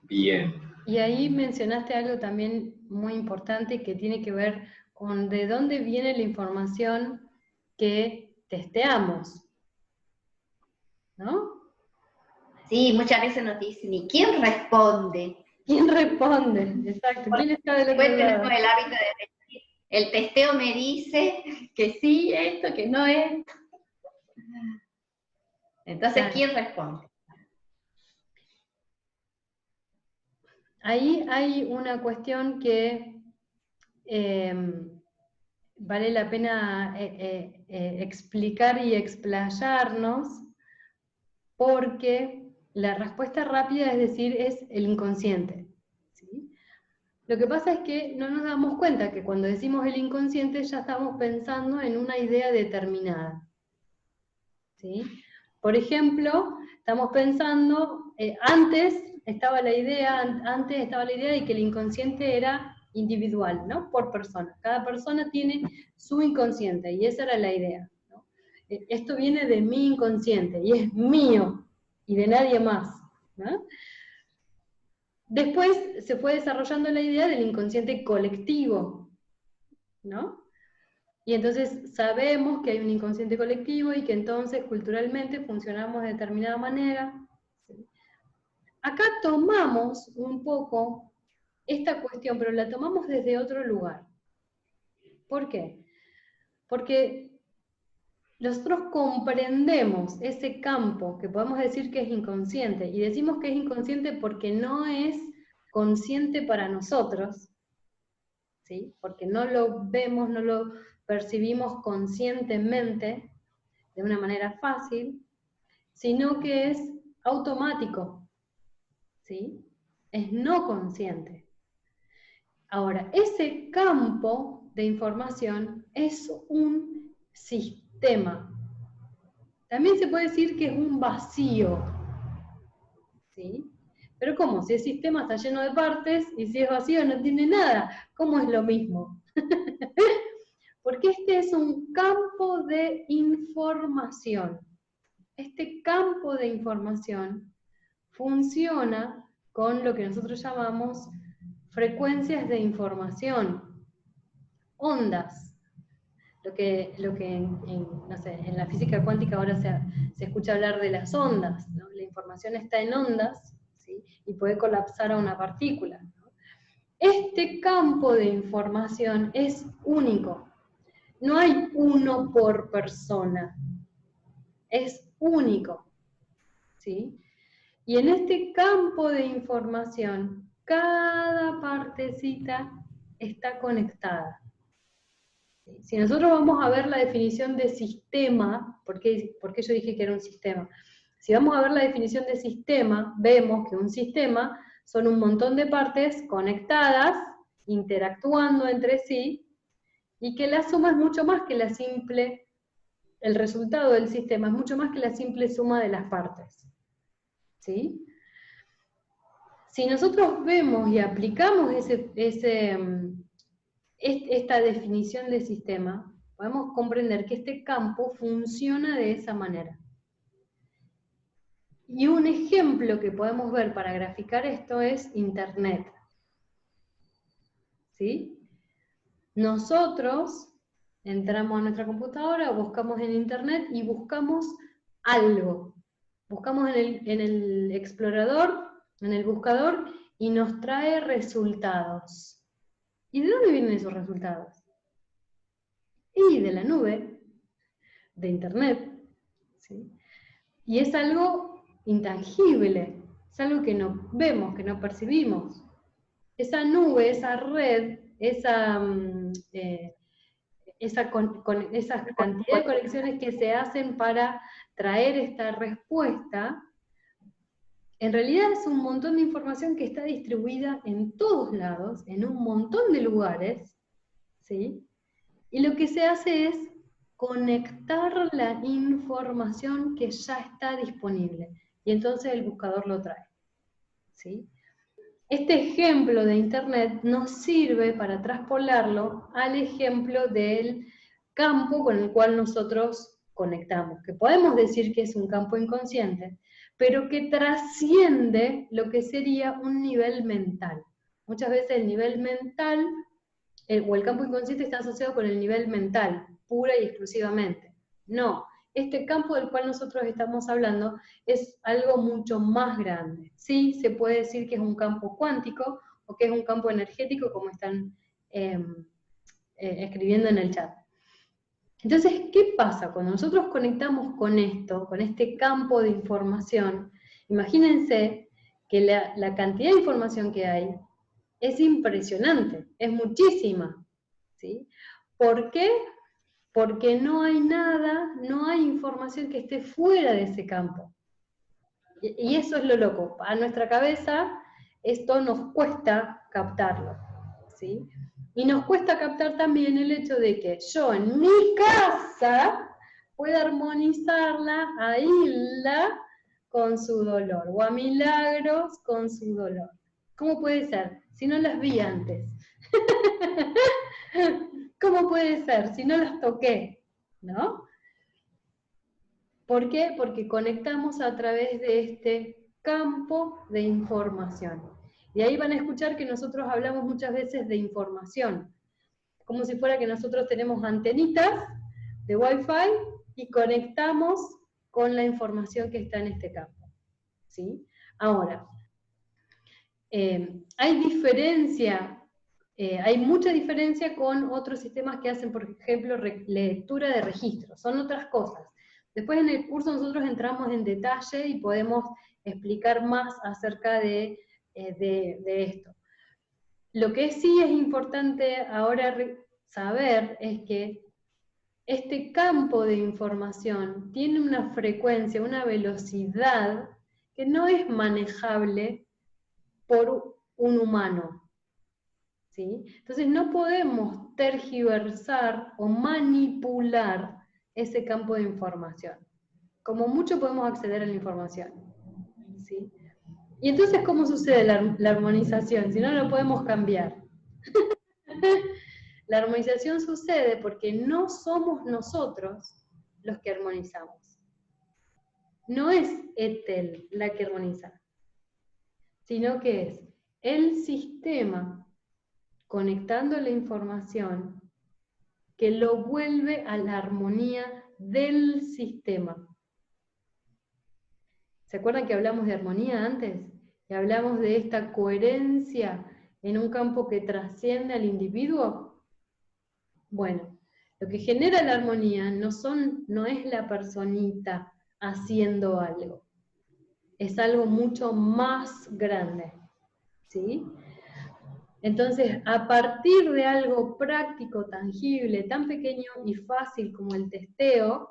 Bien. Y ahí mencionaste algo también muy importante que tiene que ver con de dónde viene la información que testeamos, ¿no? Sí, muchas veces nos dicen, ¿y quién responde? ¿Quién responde? Exacto, ¿quién está del otro Después tenemos lado? el hábito de decir, el testeo me dice que sí, esto, que no es. Entonces, Claro. ¿quién responde? Ahí hay una cuestión que vale la pena explicar y explayarnos, porque la respuesta rápida, es decir, es el inconsciente, ¿sí? Lo que pasa es que no nos damos cuenta que cuando decimos el inconsciente ya estamos pensando en una idea determinada, ¿sí? Por ejemplo, estamos pensando, antes estaba la idea de que el inconsciente era individual, ¿no? Por persona. Cada persona tiene su inconsciente, y esa era la idea, ¿no? Esto viene de mi inconsciente, y es mío, y de nadie más, ¿no? Después se fue desarrollando la idea del inconsciente colectivo, ¿no? Y entonces sabemos que hay un inconsciente colectivo y que entonces culturalmente funcionamos de determinada manera. ¿Sí? Acá tomamos un poco esta cuestión, pero la tomamos desde otro lugar. ¿Por qué? Porque nosotros comprendemos ese campo que podemos decir que es inconsciente, y decimos que es inconsciente porque no es consciente para nosotros, ¿sí? Porque no lo vemos, no lo percibimos conscientemente, de una manera fácil, sino que es automático, ¿sí? Es no consciente. Ahora, ese campo de información es un sistema. También se puede decir que es un vacío, ¿sí? Pero ¿cómo? Si el sistema está lleno de partes y si es vacío no tiene nada, ¿cómo es lo mismo? Porque este es un campo de información. Este campo de información funciona con lo que nosotros llamamos frecuencias de información, ondas. Lo que no sé, en la física cuántica ahora se escucha hablar de las ondas, ¿no? La información está en ondas, ¿sí? Y puede colapsar a una partícula, ¿no? Este campo de información es único. No hay uno por persona. Es único, ¿sí? Y en este campo de información, cada partecita está conectada. Si nosotros vamos a ver la definición de sistema, ¿por qué yo dije que era un sistema? Si vamos a ver la definición de sistema, vemos que un sistema son un montón de partes conectadas, interactuando entre sí, y que la suma es mucho más que la simple, el resultado del sistema es mucho más que la simple suma de las partes. ¿Sí? Si nosotros vemos y aplicamos esta definición de sistema, podemos comprender que este campo funciona de esa manera. Y un ejemplo que podemos ver para graficar esto es Internet. ¿Sí? Nosotros entramos a nuestra computadora, buscamos en Internet y buscamos algo. Buscamos en el explorador, en el buscador, y nos trae resultados. ¿Y de dónde vienen esos resultados? Y de la nube, de Internet. ¿Sí? Y es algo intangible, es algo que no vemos, que no percibimos. Esa nube, esa red, esa cantidad de conexiones que se hacen para traer esta respuesta, en realidad es un montón de información que está distribuida en todos lados, en un montón de lugares, ¿sí? Y lo que se hace es conectar la información que ya está disponible, y entonces el buscador lo trae, ¿sí? Este ejemplo de Internet nos sirve para traspolarlo al ejemplo del campo con el cual nosotros conectamos, que podemos decir que es un campo inconsciente, pero que trasciende lo que sería un nivel mental. Muchas veces el nivel mental, o el campo inconsciente está asociado con el nivel mental, pura y exclusivamente. No, este campo del cual nosotros estamos hablando es algo mucho más grande. Sí, se puede decir que es un campo cuántico, o que es un campo energético, como están escribiendo en el chat. Entonces, ¿qué pasa? Cuando nosotros conectamos con esto, con este campo de información, imagínense que la cantidad de información que hay es impresionante, es muchísima, ¿sí? ¿Por qué? Porque no hay nada, no hay información que esté fuera de ese campo. Y eso es lo loco. A nuestra cabeza esto nos cuesta captarlo, ¿sí? Y nos cuesta captar también el hecho de que yo en mi casa pueda armonizarla a Hilda con su dolor, o a Milagros con su dolor. ¿Cómo puede ser? Si no las vi antes. ¿Cómo puede ser? Si no las toqué, ¿no? ¿Por qué? Porque conectamos a través de este campo de información. Y ahí van a escuchar que nosotros hablamos muchas veces de información, como si fuera que nosotros tenemos antenitas de Wi-Fi y conectamos con la información que está en este campo, ¿sí? Ahora, hay mucha diferencia con otros sistemas que hacen, por ejemplo, lectura de registros, son otras cosas. Después en el curso nosotros entramos en detalle y podemos explicar más acerca de esto. Lo que sí es importante ahora saber es que este campo de información tiene una frecuencia, una velocidad que no es manejable por un humano, ¿sí? Entonces no podemos tergiversar o manipular ese campo de información. Como mucho podemos acceder a la información, ¿sí? Y entonces, ¿cómo sucede la armonización? Si no lo podemos cambiar. La armonización sucede porque no somos nosotros los que armonizamos. No es Ethel la que armoniza, sino que es el sistema conectando la información que lo vuelve a la armonía del sistema. ¿Se acuerdan que hablamos de armonía antes? Que hablamos de esta coherencia en un campo que trasciende al individuo. Bueno, lo que genera la armonía no es la personita haciendo algo. Es algo mucho más grande. ¿Sí? Entonces, a partir de algo práctico, tangible, tan pequeño y fácil como el testeo,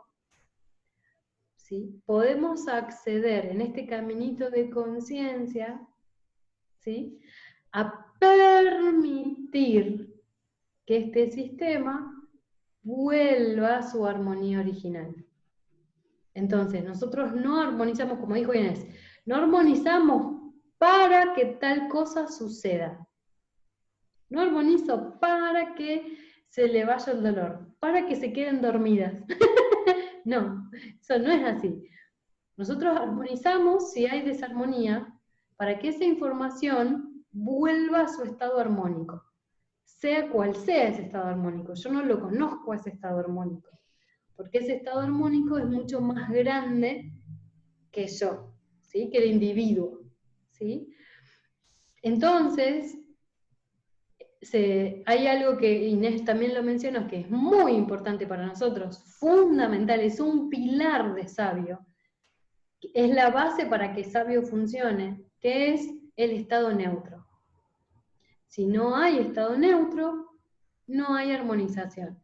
¿sí? Podemos acceder en este caminito de conciencia, ¿sí? A permitir que este sistema vuelva a su armonía original. Entonces, nosotros no armonizamos, como dijo Inés, no armonizamos para que tal cosa suceda. No armonizo para que se le vaya el dolor, para que se queden dormidas. No, eso no es así. Nosotros armonizamos si hay desarmonía para que esa información vuelva a su estado armónico, sea cual sea ese estado armónico. Yo no lo conozco a ese estado armónico, porque ese estado armónico es mucho más grande que yo, ¿sí? Que el individuo, ¿sí? Entonces, hay algo que Inés también lo mencionó, que es muy importante para nosotros, fundamental, es un pilar de sabio, es la base para que sabio funcione, que es el estado neutro. Si no hay estado neutro, no hay armonización.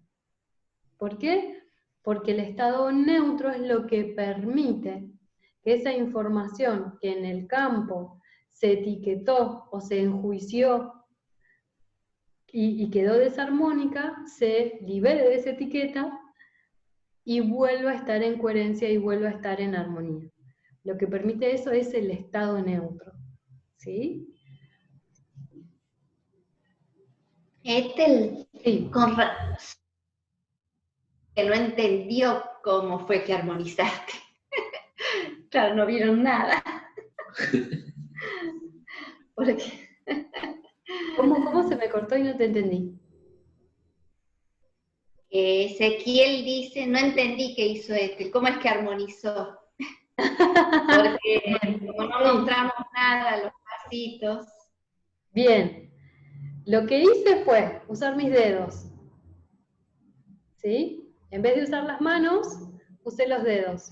¿Por qué? Porque el estado neutro es lo que permite que esa información que en el campo se etiquetó o se enjuició y quedó desarmónica, se libere de esa etiqueta y vuelva a estar en coherencia y vuelva a estar en armonía. Lo que permite eso es el estado neutro. ¿Sí? Ethel, Sí. Que no entendió cómo fue que armonizaste. Claro, no vieron nada. Porque... ¿Cómo se me cortó y no te entendí? Ezequiel dice, no entendí qué hizo Ethel, ¿cómo es que armonizó? Porque como no mostramos nada, los pasitos. Bien, lo que hice fue usar mis dedos, ¿sí? En vez de usar las manos, usé los dedos.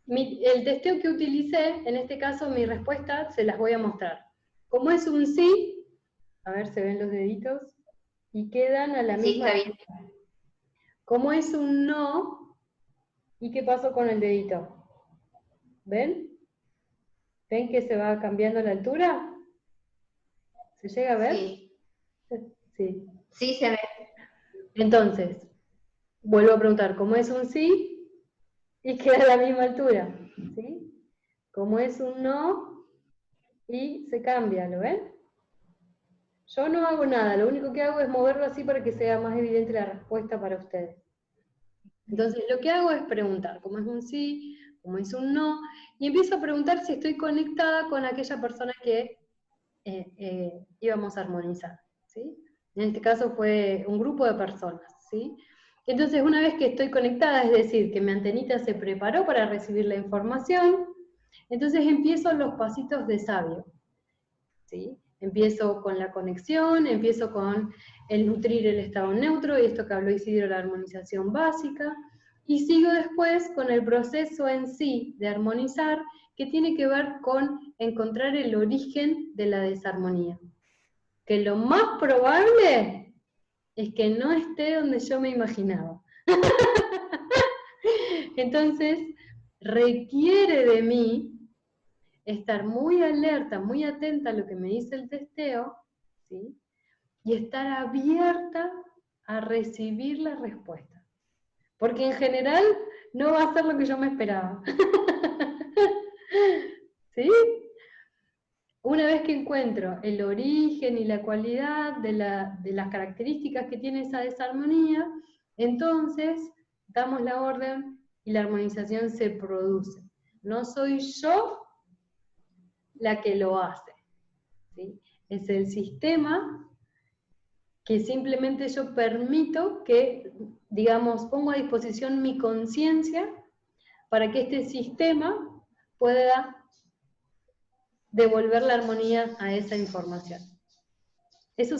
El testeo que utilicé, en este caso mi respuesta, se las voy a mostrar. Como es un sí, a ver, se ven los deditos, y quedan a la misma altura. Como es un no, ¿y qué pasó con el dedito? ¿Ven? ¿Ven que se va cambiando la altura? ¿Se llega a ver? Sí. Sí. Sí, se ve. Entonces, vuelvo a preguntar, ¿cómo es un sí? Y queda a la misma altura, ¿sí? Como es un no, y se cambia, ¿lo ven? Yo no hago nada, lo único que hago es moverlo así para que sea más evidente la respuesta para ustedes. Entonces, lo que hago es preguntar, ¿cómo es un sí? ¿Cómo es un no? Y empiezo a preguntar si estoy conectada con aquella persona que íbamos a armonizar, ¿sí? En este caso fue un grupo de personas, ¿sí? Entonces, una vez que estoy conectada, es decir, que mi antenita se preparó para recibir la información, entonces empiezo los pasitos de sabio, ¿sí? Empiezo con la conexión, empiezo con el nutrir el estado neutro, y esto que habló Isidro, la armonización básica, y sigo después con el proceso en sí de armonizar, que tiene que ver con encontrar el origen de la desarmonía. Que lo más probable es que no esté donde yo me imaginaba. Entonces, requiere de mí estar muy alerta, muy atenta a lo que me dice el testeo, ¿sí? Y estar abierta a recibir la respuesta. Porque en general no va a ser lo que yo me esperaba. ¿Sí? una vez que encuentro el origen y la cualidad de las características que tiene esa desarmonía, entonces damos la orden y la armonización se produce. No soy yo la que lo hace, ¿sí? Es el sistema que simplemente yo permito que, digamos, pongo a disposición mi conciencia para que este sistema pueda devolver la armonía a esa información. Es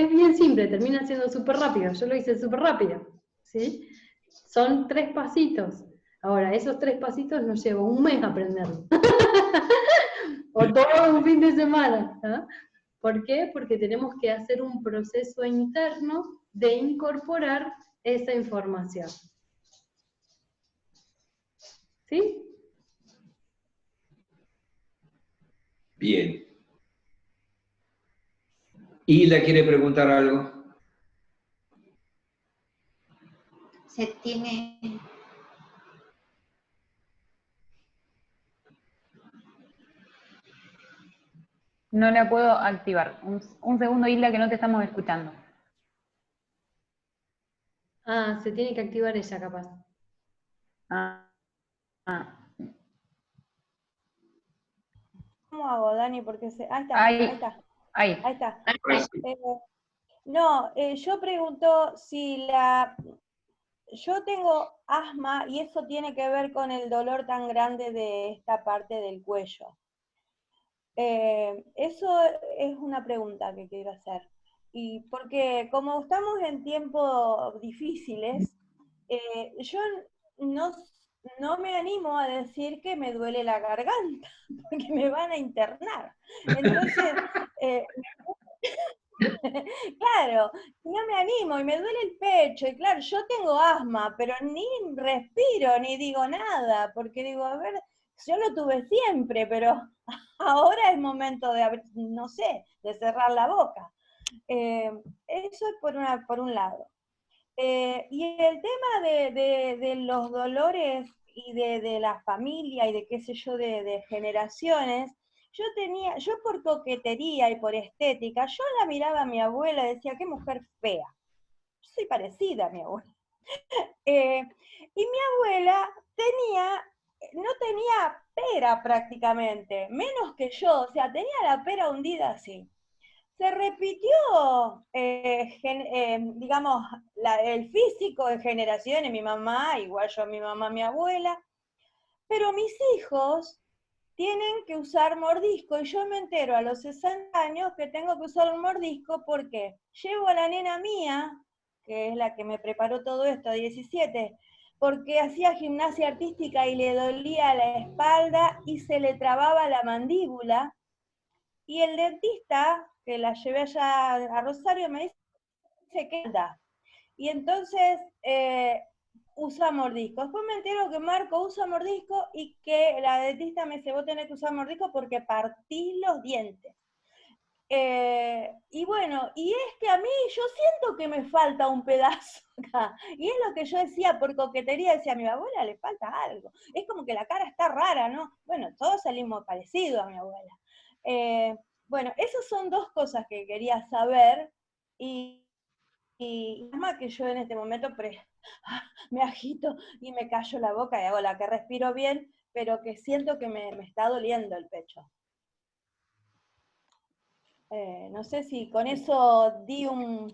bien simple, termina siendo súper rápido, yo lo hice súper rápido, ¿sí? Son 3 pasitos. Ahora, esos 3 pasitos nos lleva un mes a aprenderlo. O todo un fin de semana, ¿no? ¿Por qué? Porque tenemos que hacer un proceso interno de incorporar esa información. ¿Sí? Bien. ¿Hilda quiere preguntar algo? Se tiene... No la puedo activar. Un segundo, Isla, que no te estamos escuchando. Ah, se tiene que activar ella, capaz. ¿Cómo hago, Dani? Porque ahí está, Ahí. ahí está. Ahí. Ahí está. Ahora sí. Yo pregunto si yo tengo asma y eso tiene que ver con el dolor tan grande de esta parte del cuello. Eso es una pregunta que quiero hacer. Y porque como estamos en tiempos difíciles, yo no me animo a decir que me duele la garganta, porque me van a internar. Entonces, claro, no me animo y me duele el pecho, y claro, yo tengo asma, pero ni respiro, ni digo nada, porque digo, a ver, yo lo tuve siempre, pero ahora es momento de, no sé, de cerrar la boca. Eso es por un lado. Y el tema de los dolores y de la familia y de qué sé yo, de generaciones, yo por coquetería y por estética, yo la miraba a mi abuela y decía, qué mujer fea. Yo soy parecida a mi abuela. Y mi abuela no tenía pera prácticamente, menos que yo, o sea, tenía la pera hundida así. Se repitió, digamos, el físico en generaciones, mi mamá, igual yo a mi mamá, mi abuela, pero mis hijos tienen que usar mordisco, y yo me entero a los 60 años que tengo que usar un mordisco porque llevo a la nena mía, que es la que me preparó todo esto a 17, porque hacía gimnasia artística y le dolía la espalda y se le trababa la mandíbula, y el dentista, que la llevé allá a Rosario, me dice que anda. Y entonces usa mordisco. Después me entero que Marco usa mordisco y que la dentista me dice, vos tenés que usar mordisco porque partís los dientes. Y bueno, y es que a mí yo siento que me falta un pedazo acá. Y es lo que yo decía por coquetería, decía, a mi abuela le falta algo. Es como que la cara está rara, ¿no? Bueno, todos salimos parecidos a mi abuela. Bueno, esas son 2 cosas que quería saber, y más que yo en este momento me agito y me callo la boca y hago la que respiro bien, pero que siento que me está doliendo el pecho. No sé si con eso di una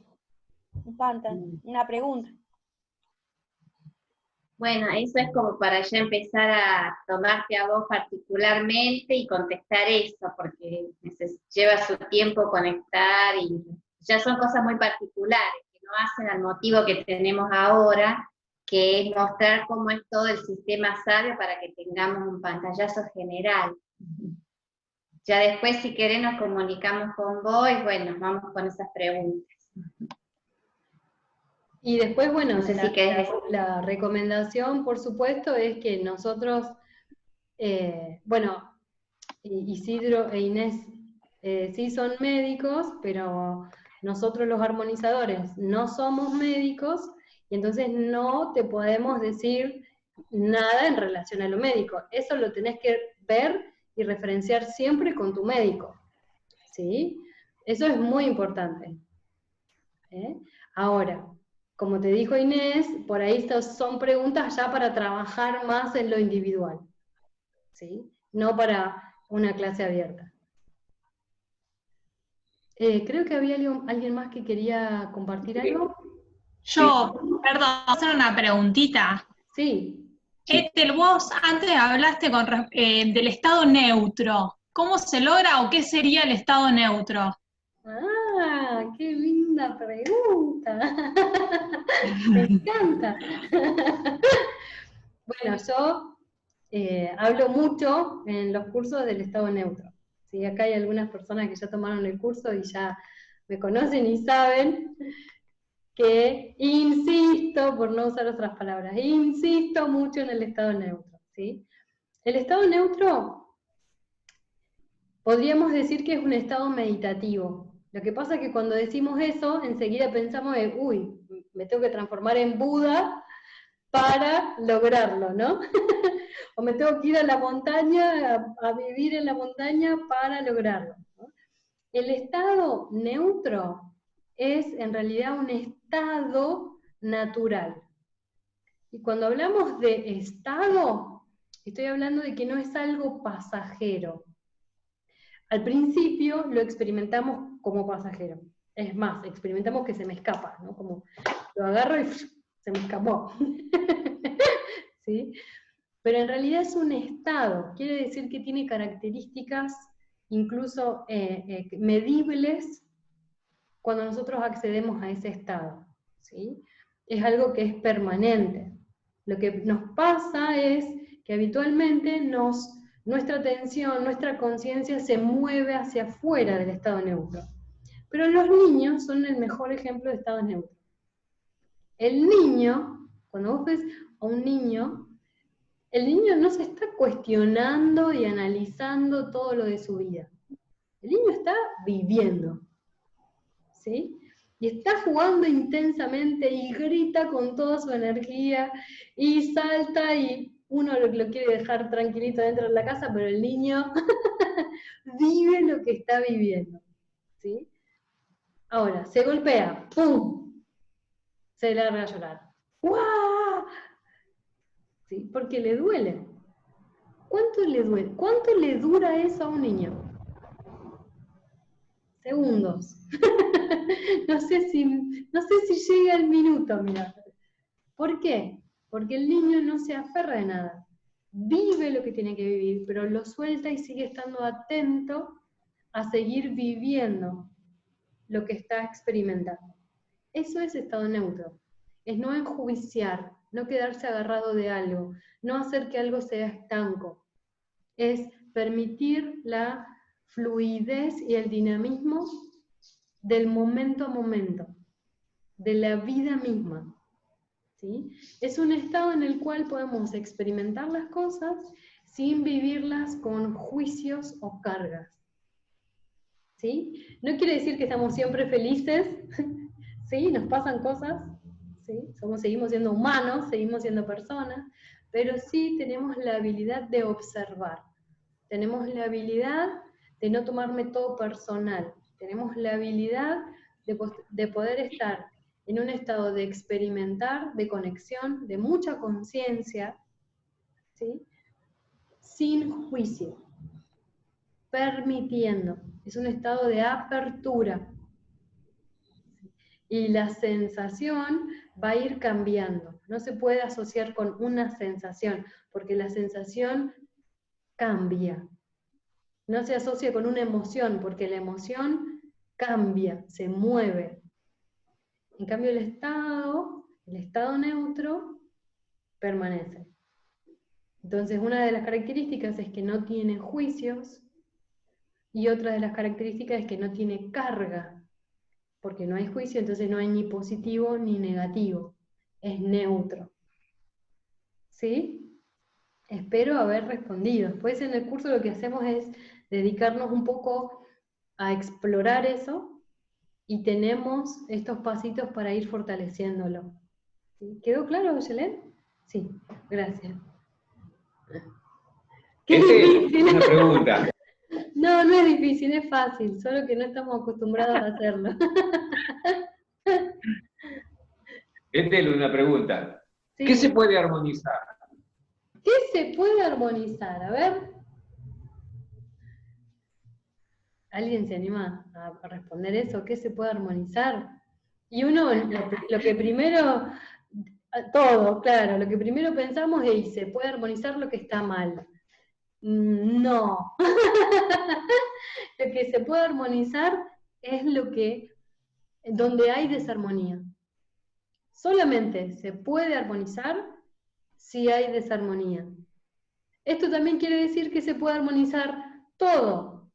pregunta. Bueno, eso es como para ya empezar a tomarte a vos particularmente y contestar eso, porque lleva su tiempo conectar y ya son cosas muy particulares que no hacen al motivo que tenemos ahora, que es mostrar cómo es todo el sistema sabio para que tengamos un pantallazo general. Ya después, si querés, nos comunicamos con vos y bueno, vamos con esas preguntas. Y después, bueno, No sé si la recomendación, por supuesto, es que nosotros, bueno, Isidro e Inés sí son médicos, pero nosotros los armonizadores no somos médicos, y entonces no te podemos decir nada en relación a lo médico. Eso lo tenés que ver y referenciar siempre con tu médico. ¿sí? Eso es muy importante. Ahora, como te dijo Inés, por ahí estas son preguntas ya para trabajar más en lo individual, ¿sí? No para una clase abierta. Creo que había alguien más que quería compartir algo. Yo, perdón, hacer una preguntita. Sí. Ethel, vos antes hablaste del estado neutro. ¿Cómo se logra o qué sería el estado neutro? ¡Ah, qué linda pregunta! Me encanta. Bueno, yo hablo mucho en los cursos del estado neutro. ¿Sí? Acá hay algunas personas que ya tomaron el curso y ya me conocen y saben que insisto, por no usar otras palabras, insisto mucho en el estado neutro, ¿sí? El estado neutro podríamos decir que es un estado meditativo. Lo que pasa es que cuando decimos eso, enseguida pensamos en, uy, me tengo que transformar en Buda para lograrlo, ¿no? O me tengo que ir a la montaña, a vivir en la montaña para lograrlo, ¿no? El estado neutro es en realidad un estado natural. Y cuando hablamos de estado, estoy hablando de que no es algo pasajero. Al principio lo experimentamos como pasajero. Es más, experimentamos que se me escapa, ¿no? Como lo agarro y se me escapó. ¿Sí? Pero en realidad es un estado, quiere decir que tiene características incluso medibles cuando nosotros accedemos a ese estado, ¿sí? Es algo que es permanente. Lo que nos pasa es que habitualmente nuestra atención, nuestra conciencia se mueve hacia afuera del estado neutro. Pero los niños son el mejor ejemplo de estado neutro. El niño, cuando vos ves a un niño, el niño no se está cuestionando y analizando todo lo de su vida. El niño está viviendo, ¿sí? Y está jugando intensamente y grita con toda su energía y salta y uno lo quiere dejar tranquilito dentro de la casa, pero el niño vive lo que está viviendo, ¿sí? Ahora, se golpea, ¡pum! Se larga a llorar. ¡Guau! ¿Sí? Porque le duele. ¿Cuánto le duele? ¿Cuánto le dura eso a un niño? Segundos. No sé si llega el minuto, mira. ¿Por qué? Porque el niño no se aferra de nada. Vive lo que tiene que vivir, pero lo suelta y sigue estando atento a seguir viviendo lo que está experimentando. Eso es estado neutro. Es no enjuiciar, no quedarse agarrado de algo, no hacer que algo sea estanco. Es permitir la fluidez y el dinamismo del momento a momento, de la vida misma, ¿sí? Es un estado en el cual podemos experimentar las cosas sin vivirlas con juicios o cargas, ¿sí? No quiere decir que estamos siempre felices, ¿sí? Nos pasan cosas, ¿sí? Seguimos siendo humanos, seguimos siendo personas, pero sí tenemos la habilidad de observar, tenemos la habilidad de no tomarme todo personal, tenemos la habilidad de poder estar en un estado de experimentar, de conexión, de mucha conciencia, ¿sí? Sin juicio, permitiendo. Es un estado de apertura. Y la sensación va a ir cambiando. No se puede asociar con una sensación, porque la sensación cambia. No se asocia con una emoción, porque la emoción cambia, se mueve. En cambio el estado neutro, permanece. Entonces una de las características es que no tiene juicios, y otra de las características es que no tiene carga, porque no hay juicio, entonces no hay ni positivo ni negativo, es neutro. ¿Sí? Espero haber respondido. Después en el curso lo que hacemos es dedicarnos un poco a explorar eso, y tenemos estos pasitos para ir fortaleciéndolo. ¿Sí? ¿Quedó claro, Yelén? Sí, gracias. Una pregunta. No, no es difícil, es fácil, solo que no estamos acostumbrados a hacerlo. Estela, una pregunta. Sí. ¿Qué se puede armonizar? ¿Qué se puede armonizar? A ver. ¿Alguien se anima a responder eso? ¿Qué se puede armonizar? Y uno, lo que primero, todo, claro, lo que primero pensamos es, ¿se puede armonizar lo que está mal? No. Lo que se puede armonizar es donde hay desarmonía. Solamente se puede armonizar si hay desarmonía. Esto también quiere decir que se puede armonizar todo,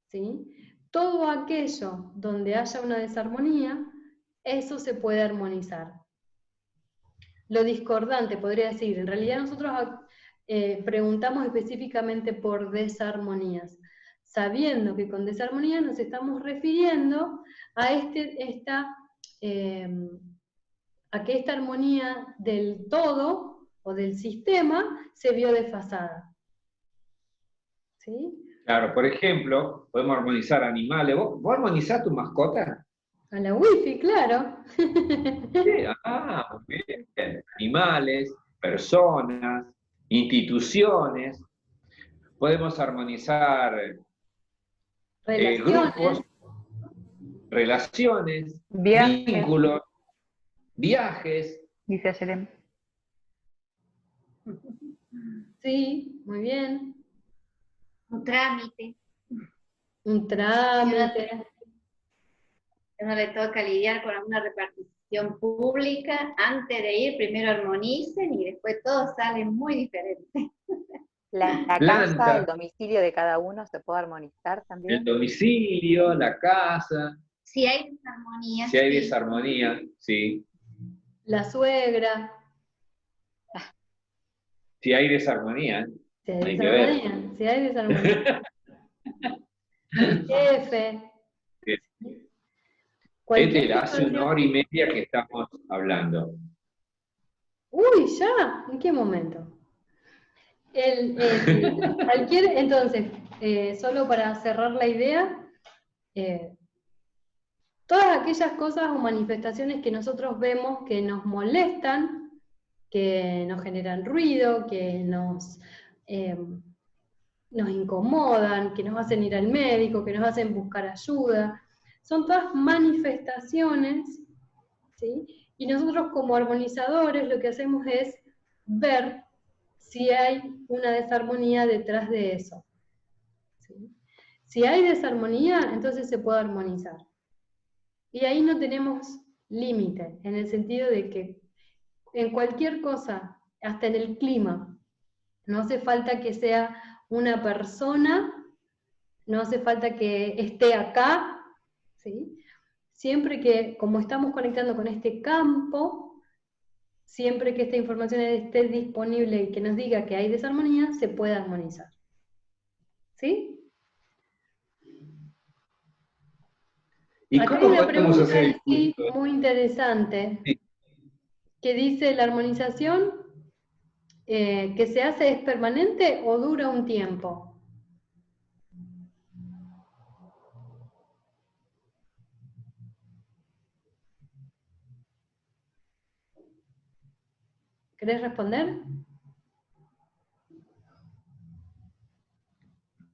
¿sí? Todo aquello donde haya una desarmonía, eso se puede armonizar. Lo discordante, podría decir, en realidad nosotros preguntamos específicamente por desarmonías, sabiendo que con desarmonía nos estamos refiriendo a que esta armonía del todo o del sistema se vio desfasada. ¿Sí? Claro, por ejemplo, podemos armonizar animales. ¿Vos armonizás tu mascota? A la wifi, claro. Sí, muy bien. Animales, personas, instituciones. Podemos armonizar grupos, relaciones, vínculos, viajes. Dice Ayelén. Sí, muy bien. Un trámite. Un trámite. A uno le toca lidiar con alguna repartición pública, antes de ir primero armonicen y después todo sale muy diferente. La casa, el domicilio de cada uno se puede armonizar también. El domicilio, la casa. Si hay desarmonía. Si hay desarmonía, sí. La suegra. Si hay desarmonía. Si hay desarmonía. Si hay desarmonía. El jefe. Estela, hace 1 hora y media que estamos hablando. Uy, ¿ya? ¿En qué momento? Entonces, solo para cerrar la idea, todas aquellas cosas o manifestaciones que nosotros vemos que nos molestan, que nos generan ruido, que nos incomodan, que nos hacen ir al médico, que nos hacen buscar ayuda, son todas manifestaciones, ¿sí? Y nosotros como armonizadores lo que hacemos es ver si hay una desarmonía detrás de eso. ¿Sí? Si hay desarmonía, entonces se puede armonizar. Y ahí no tenemos límite, en el sentido de que en cualquier cosa, hasta en el clima, no hace falta que sea una persona, no hace falta que esté acá, ¿sí? Siempre que, como estamos conectando con este campo, siempre que esta información esté disponible y que nos diga que hay desarmonía, se puede armonizar. ¿Sí? ¿Y acá cómo hay una podemos pregunta hacer sí, muy interesante, sí, que dice, ¿la armonización que se hace es permanente o dura un tiempo? ¿Querés responder?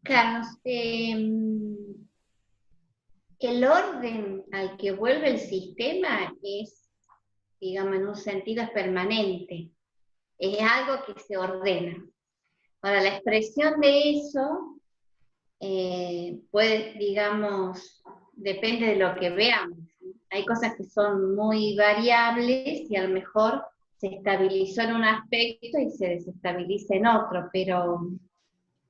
Claro, el orden al que vuelve el sistema es, digamos, en un sentido es permanente, es algo que se ordena. Ahora, la expresión de eso puede, digamos, depende de lo que veamos. Hay cosas que son muy variables y a lo mejor se estabilizó en un aspecto y se desestabiliza en otro, pero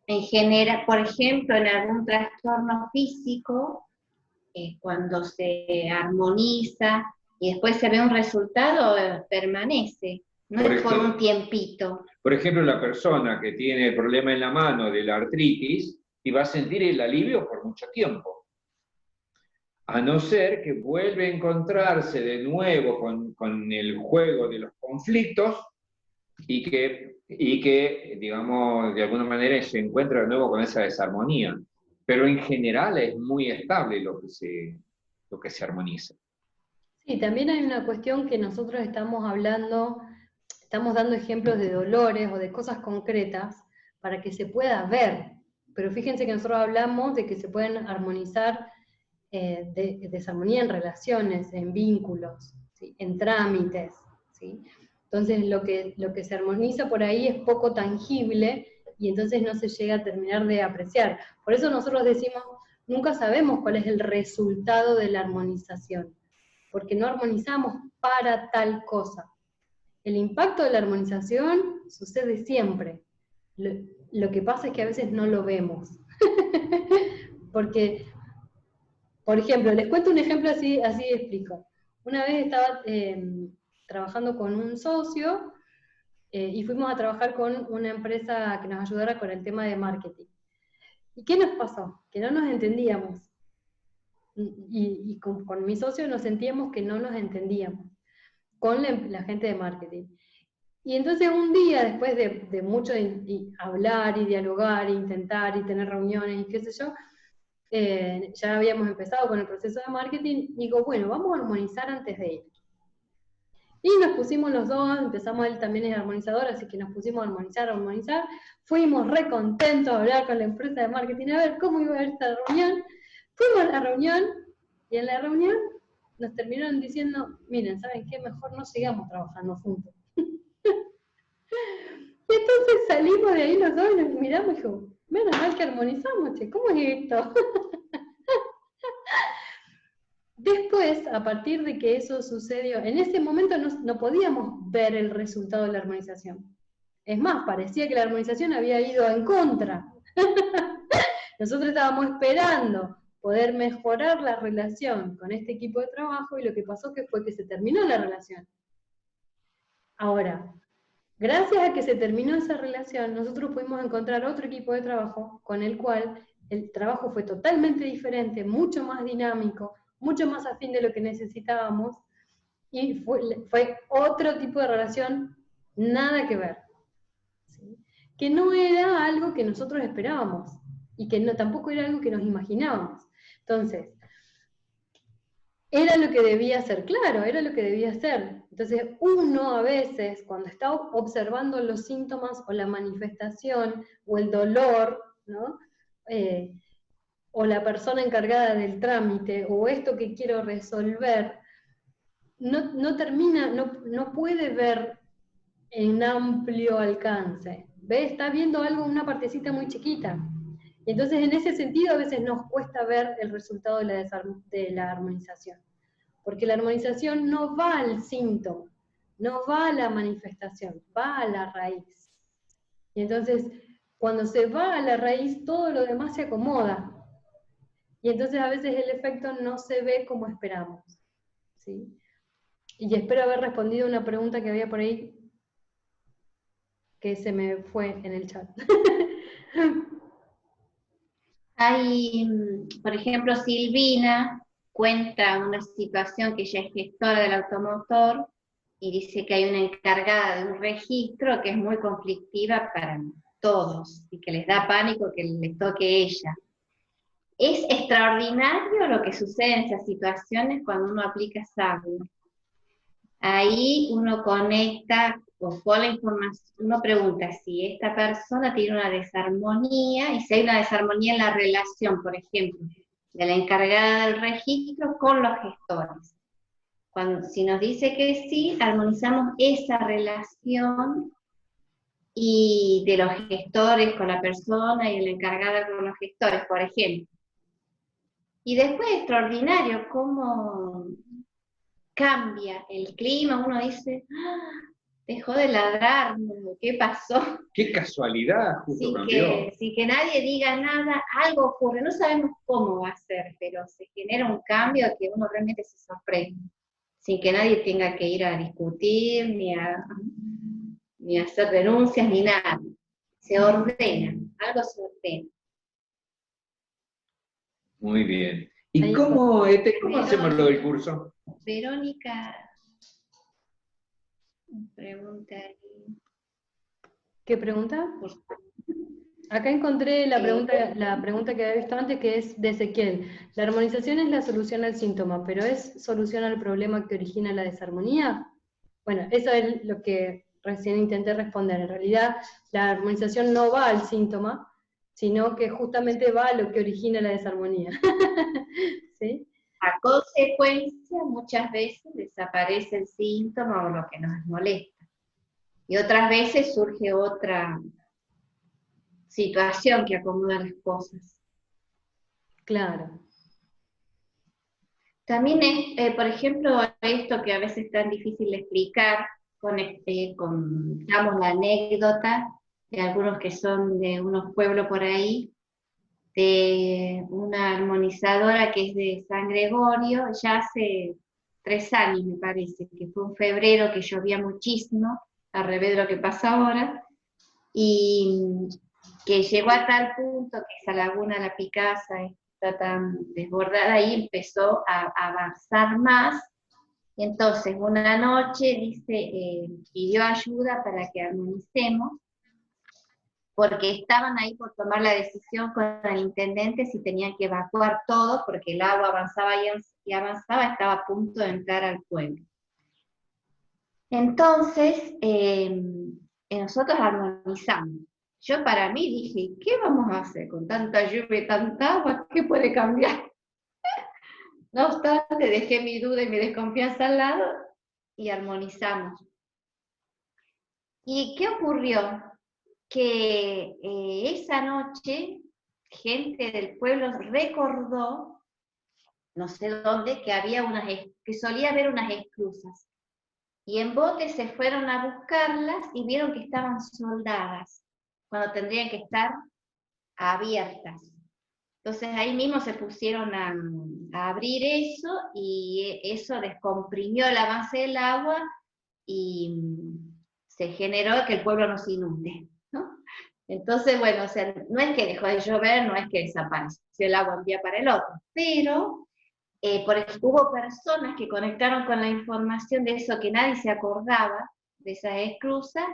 en general, por ejemplo, en algún trastorno físico, cuando se armoniza y después se ve un resultado, permanece, no es por un tiempito. Por ejemplo, la persona que tiene el problema en la mano de la artritis y va a sentir el alivio por mucho tiempo. A no ser que vuelve a encontrarse de nuevo con el juego de los conflictos y que, digamos, de alguna manera se encuentra de nuevo con esa desarmonía. pero en general es muy estable lo que se armoniza. Sí, también hay una cuestión que nosotros estamos hablando, estamos dando ejemplos de dolores o de cosas concretas para que se pueda ver, pero fíjense que nosotros hablamos de que se pueden armonizar desarmonía en relaciones, en vínculos, ¿sí? En trámites, ¿sí? Entonces lo que se armoniza por ahí es poco tangible y entonces no se llega a terminar de apreciar. Por eso nosotros decimos, nunca sabemos cuál es el resultado de la armonización, porque no armonizamos para tal cosa. El impacto de la armonización sucede siempre. Lo que pasa es que a veces no lo vemos. Porque, por ejemplo, les cuento un ejemplo así explico. Una vez estaba trabajando con un socio y fuimos a trabajar con una empresa que nos ayudara con el tema de marketing. ¿Y qué nos pasó? Que no nos entendíamos. Y con mi socio nos sentíamos que no nos entendíamos con la gente de marketing. Y entonces un día, después de mucho hablar y dialogar, e intentar y tener reuniones y qué sé yo, ya habíamos empezado con el proceso de marketing, digo, bueno, vamos a armonizar antes de ir. Y nos pusimos los dos, empezamos, él también es armonizador, así que nos pusimos a armonizar, fuimos re contentos a hablar con la empresa de marketing, a ver cómo iba a ir esta reunión. Fuimos a la reunión, y en la reunión nos terminaron diciendo, miren, ¿saben qué? Mejor no sigamos trabajando juntos. Y entonces salimos de ahí los dos y nos miramos y dijimos, menos mal que armonizamos, che, ¿cómo es esto? Después, a partir de que eso sucedió, en ese momento no podíamos ver el resultado de la armonización. Es más, parecía que la armonización había ido en contra. Nosotros estábamos esperando poder mejorar la relación con este equipo de trabajo y lo que pasó fue que se terminó la relación. Ahora, gracias a que se terminó esa relación, nosotros pudimos encontrar otro equipo de trabajo con el cual el trabajo fue totalmente diferente, mucho más dinámico, mucho más afín de lo que necesitábamos, y fue otro tipo de relación, nada que ver. ¿Sí? Que no era algo que nosotros esperábamos, y que tampoco era algo que nos imaginábamos. Entonces, era lo que debía ser, claro, era lo que debía ser. Entonces, uno a veces, cuando está observando los síntomas o la manifestación o el dolor, ¿no? O la persona encargada del trámite, o esto que quiero resolver, no puede ver en amplio alcance. ¿Ve? Está viendo algo, una partecita muy chiquita. Entonces, en ese sentido, a veces nos cuesta ver el resultado de la armonización. Porque la armonización no va al síntoma, no va a la manifestación, va a la raíz. Y entonces, cuando se va a la raíz, todo lo demás se acomoda. Y entonces a veces el efecto no se ve como esperamos. ¿Sí? Y espero haber respondido una pregunta que había por ahí, que se me fue en el chat. Hay, por ejemplo, Silvina cuenta una situación que ella es gestora del automotor y dice que hay una encargada de un registro que es muy conflictiva para todos y que les da pánico que les toque ella. Es extraordinario lo que sucede en esas situaciones cuando uno aplica sabio. Ahí uno conecta con la información, uno pregunta si esta persona tiene una desarmonía, y si hay una desarmonía en la relación, por ejemplo, de la encargada del registro con los gestores. Si nos dice que sí, armonizamos esa relación y de los gestores con la persona y la encargada con los gestores, por ejemplo. Y después extraordinario cómo cambia el clima, uno dice, dejó de ladrar, ¿qué pasó? ¡Qué casualidad! Justo cambió. Sin que nadie diga nada, algo ocurre, no sabemos cómo va a ser, pero se genera un cambio que uno realmente se sorprende, sin que nadie tenga que ir a discutir, ni a hacer denuncias, ni nada. Se ordena, algo se ordena. Muy bien. ¿Y cómo hacemos lo del curso? Verónica, pregunta ahí. ¿Qué pregunta? Acá encontré la pregunta que había visto antes, que es de Ezequiel. La armonización es la solución al síntoma, pero ¿es solución al problema que origina la desarmonía? Bueno, eso es lo que recién intenté responder. En realidad, la armonización no va al síntoma, sino que justamente va a lo que origina la desarmonía. ¿Sí? A consecuencia, muchas veces desaparece el síntoma o lo que nos molesta. Y otras veces surge otra situación que acomoda las cosas. Claro. También es, por ejemplo, esto que a veces es tan difícil de explicar, contamos la anécdota de algunos que son de unos pueblos por ahí, de una armonizadora que es de San Gregorio, ya hace 3 años me parece, que fue un febrero que llovía muchísimo, al revés de lo que pasa ahora, y que llegó a tal punto que esa laguna La Picasa está tan desbordada y empezó a avanzar más. Y entonces una noche pidió ayuda para que armonicemos, porque estaban ahí por tomar la decisión con el intendente si tenían que evacuar todo, porque el agua avanzaba y avanzaba, estaba a punto de entrar al pueblo. Entonces, nosotros armonizamos. Yo para mí dije, ¿qué vamos a hacer con tanta lluvia y tanta agua? ¿Qué puede cambiar? No obstante, dejé mi duda y mi desconfianza al lado y armonizamos. ¿Y qué ocurrió? Que esa noche gente del pueblo recordó, no sé dónde, que solía haber unas esclusas. Y en bote se fueron a buscarlas y vieron que estaban soldadas, cuando tendrían que estar abiertas. Entonces ahí mismo se pusieron a abrir eso, y eso descomprimió el avance del agua y se generó que el pueblo no se inunde, ¿no? Entonces, bueno, o sea, no es que dejó de llover, no es que desapareció el agua un día para el otro, pero hubo personas que conectaron con la información de eso que nadie se acordaba, de esas esclusas,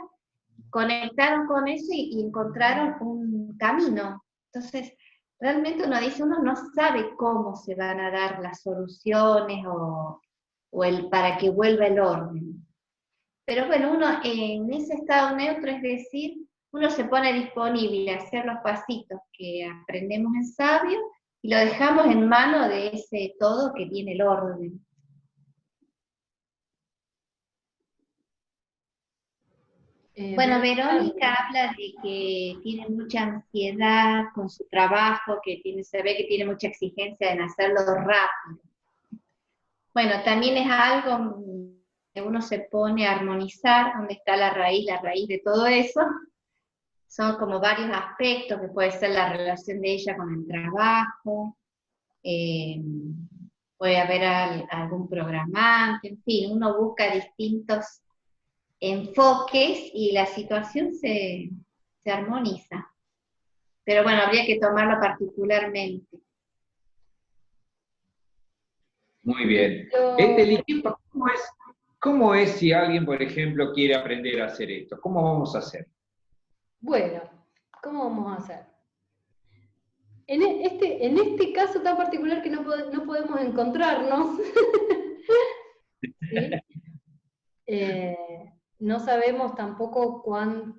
conectaron con eso y encontraron un camino. Entonces, realmente uno no sabe cómo se van a dar las soluciones o para que vuelva el orden. Pero bueno, uno en ese estado neutro, es decir, uno se pone disponible a hacer los pasitos que aprendemos en Sabio y lo dejamos en manos de ese todo que tiene el orden. Bueno, Verónica habla de que tiene mucha ansiedad con su trabajo, se ve que tiene mucha exigencia en hacerlo rápido. Bueno, también es algo que uno se pone a armonizar, donde está la raíz de todo eso. Son como varios aspectos, que puede ser la relación de ella con el trabajo, puede haber algún programante, en fin, uno busca distintos enfoques y la situación se armoniza. Pero bueno, habría que tomarlo particularmente. Muy bien. ¿Cómo es si alguien, por ejemplo, quiere aprender a hacer esto? ¿Cómo vamos a hacer? Bueno, ¿cómo vamos a hacer? En este caso tan particular que no podemos encontrarnos, ¿sí? No sabemos tampoco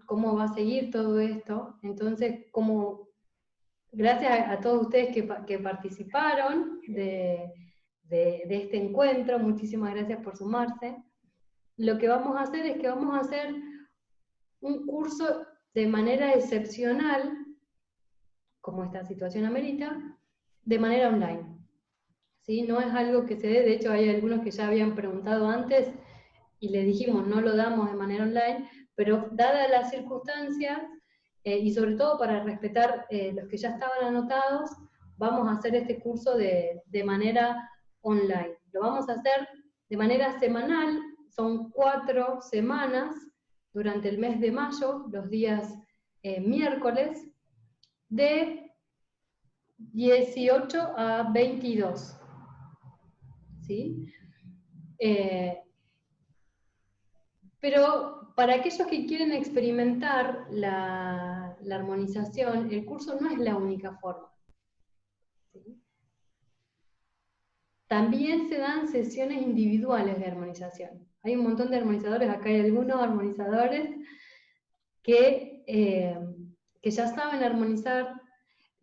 cómo va a seguir todo esto, entonces gracias a todos ustedes que participaron de este encuentro, muchísimas gracias por sumarse. Lo que vamos a hacer es que vamos a hacer un curso de manera excepcional, como esta situación amerita, de manera online. ¿Sí? No es algo que se dé, de hecho hay algunos que ya habían preguntado antes, y les dijimos, no lo damos de manera online, pero dadas las circunstancias, y sobre todo para respetar los que ya estaban anotados, vamos a hacer este curso de manera online. Lo vamos a hacer de manera semanal, son 4 semanas, durante el mes de mayo, los días miércoles, de 18 a 22. ¿Sí? Pero para aquellos que quieren experimentar la armonización, el curso no es la única forma. ¿Sí? También se dan sesiones individuales de armonización. Hay un montón de armonizadores, acá hay algunos armonizadores que ya saben armonizar,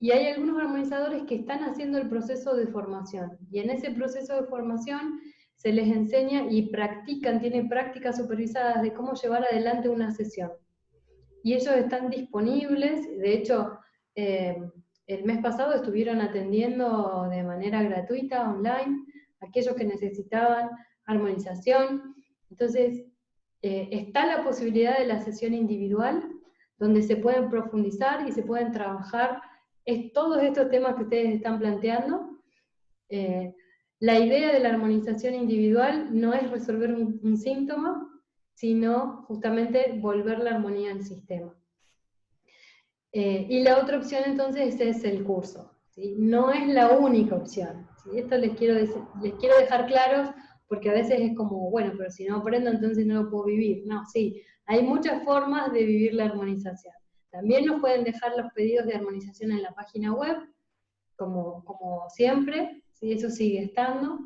y hay algunos armonizadores que están haciendo el proceso de formación, y en ese proceso de formación se les enseña y practican, tienen prácticas supervisadas de cómo llevar adelante una sesión. Y ellos están disponibles, de hecho, el mes pasado estuvieron atendiendo de manera gratuita, online, aquellos que necesitaban armonización. Entonces, está la posibilidad de la sesión individual, donde se pueden profundizar y se pueden trabajar todos estos temas que ustedes están planteando. La idea de la armonización individual no es resolver un síntoma, sino justamente volver la armonía al sistema. Y la otra opción entonces es el curso, ¿sí? No es la única opción, ¿sí? Esto les quiero dejar claros, porque a veces es como, bueno, pero si no aprendo entonces no lo puedo vivir. No, sí, hay muchas formas de vivir la armonización. También nos pueden dejar los pedidos de armonización en la página web, como siempre, ¿sí? Eso sigue estando.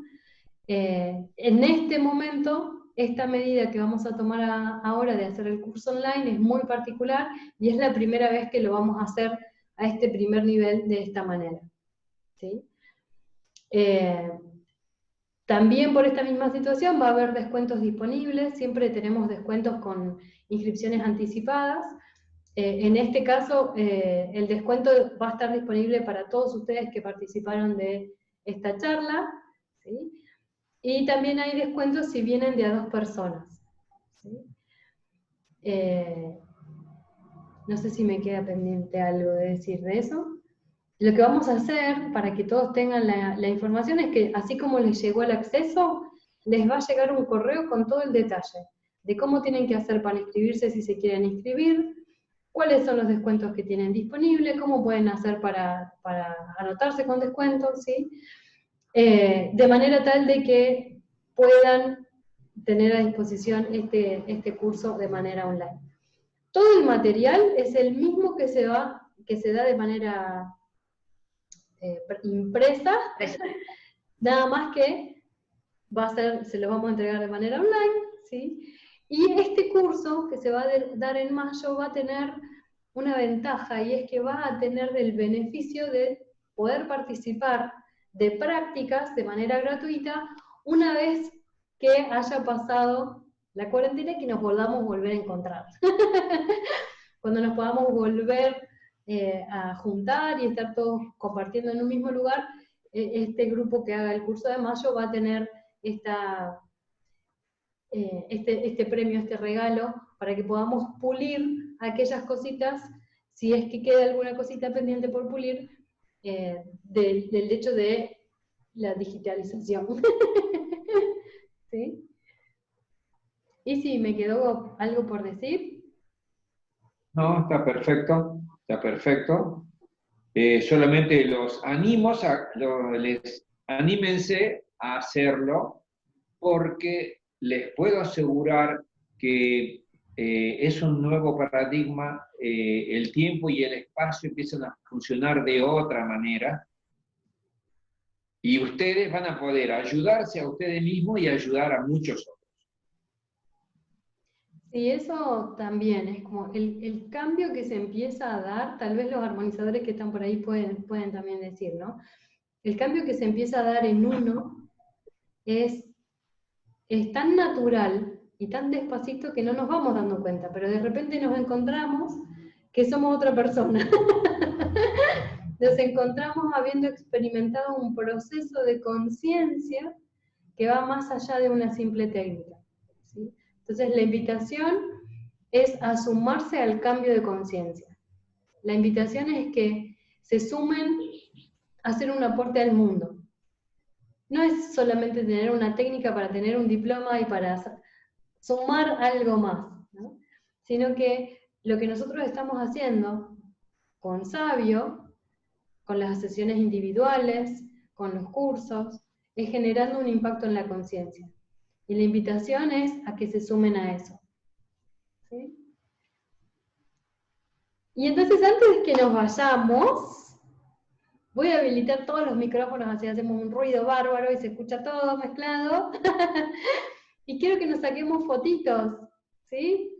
En este momento, esta medida que vamos a tomar ahora de hacer el curso online es muy particular, y es la primera vez que lo vamos a hacer a este primer nivel de esta manera, ¿sí? También por esta misma situación va a haber descuentos disponibles, siempre tenemos descuentos con inscripciones anticipadas. En este caso, el descuento va a estar disponible para todos ustedes que participaron de esta charla, ¿sí? Y también hay descuentos si vienen de a 2 personas, ¿sí? No sé si me queda pendiente algo de decir de eso. Lo que vamos a hacer, para que todos tengan la información, es que así como les llegó el acceso, les va a llegar un correo con todo el detalle de cómo tienen que hacer para inscribirse si se quieren inscribir, cuáles son los descuentos que tienen disponibles, cómo pueden hacer para anotarse con descuentos, ¿sí? De manera tal de que puedan tener a disposición este curso de manera online. Todo el material es el mismo que se da de manera impresa, nada más que se lo vamos a entregar de manera online, ¿sí? Y este curso que se va a dar en mayo va a tener una ventaja, y es que va a tener el beneficio de poder participar de prácticas de manera gratuita una vez que haya pasado la cuarentena y que nos podamos volver a encontrar. Cuando nos podamos volver a juntar y estar todos compartiendo en un mismo lugar, este grupo que haga el curso de mayo va a tener este premio, este regalo, para que podamos pulir aquellas cositas, si es que queda alguna cosita pendiente por pulir, del hecho de la digitalización. ¿Sí? ¿Y si me quedó algo por decir? No, está perfecto, está perfecto. Solamente los animo, anímense a hacerlo, porque les puedo asegurar que es un nuevo paradigma, el tiempo y el espacio empiezan a funcionar de otra manera, y ustedes van a poder ayudarse a ustedes mismos y ayudar a muchos otros. Sí, eso también es como el cambio que se empieza a dar, tal vez los armonizadores que están por ahí pueden también decir, ¿no? El cambio que se empieza a dar en uno es tan natural y tan despacito que no nos vamos dando cuenta, pero de repente nos encontramos que somos otra persona. Nos encontramos habiendo experimentado un proceso de conciencia que va más allá de una simple técnica, ¿sí? Entonces la invitación es a sumarse al cambio de conciencia. La invitación es que se sumen a hacer un aporte al mundo. No es solamente tener una técnica para tener un diploma y para sumar algo más, ¿no? Sino que lo que nosotros estamos haciendo con Sabio, con las sesiones individuales, con los cursos, es generando un impacto en la conciencia. Y la invitación es a que se sumen a eso, ¿sí? Y entonces antes de que nos vayamos, voy a habilitar todos los micrófonos, así hacemos un ruido bárbaro y se escucha todo mezclado. Y quiero que nos saquemos fotitos, ¿sí?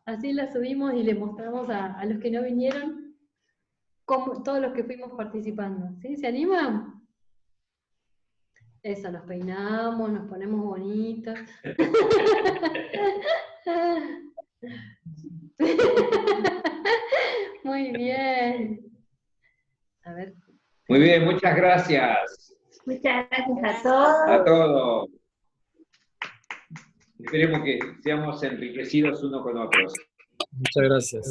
Así las subimos y les mostramos a los que no vinieron, como todos los que fuimos participando, ¿sí? ¿Se animan? Eso, nos peinamos, nos ponemos bonitos. Muy bien. A ver. Muy bien, muchas gracias. Muchas gracias a todos. A todos. Esperemos que seamos enriquecidos unos con otros. Muchas gracias.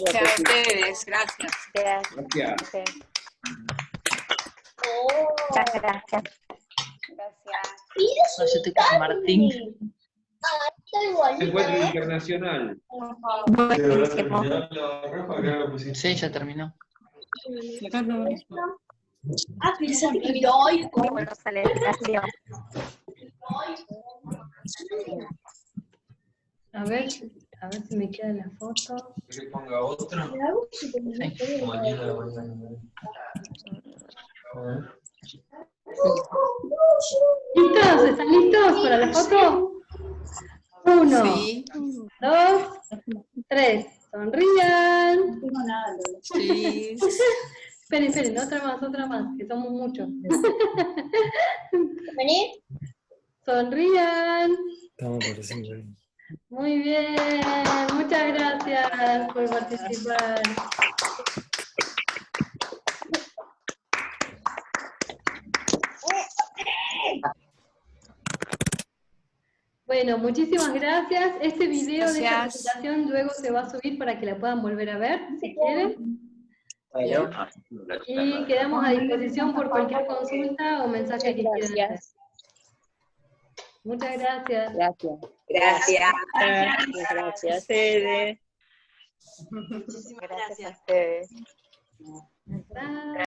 Gracias a ustedes, gracias. Gracias. Muchas gracias. No, yo estoy con Martín. Encuentro internacional. Buenísimo. Sí, ya terminó. Muy buena celebración. A ver si me queda la foto. ¿Que ponga otra? Sí. Mañana. ¿Listos? ¿Están listos para la foto? 1, Sí. 2, 3. Sonrían. Sí. Esperen, otra más, que somos muchos. Sonrían. Estamos pareciendo. Muy bien, muchas gracias por participar. Bueno, muchísimas gracias. Este video de esta presentación luego se va a subir para que la puedan volver a ver, si quieren. Y quedamos a disposición por cualquier consulta o mensaje que quieran hacer. Muchas gracias. Gracias. Gracias a ustedes. Gracias a ustedes. Bye.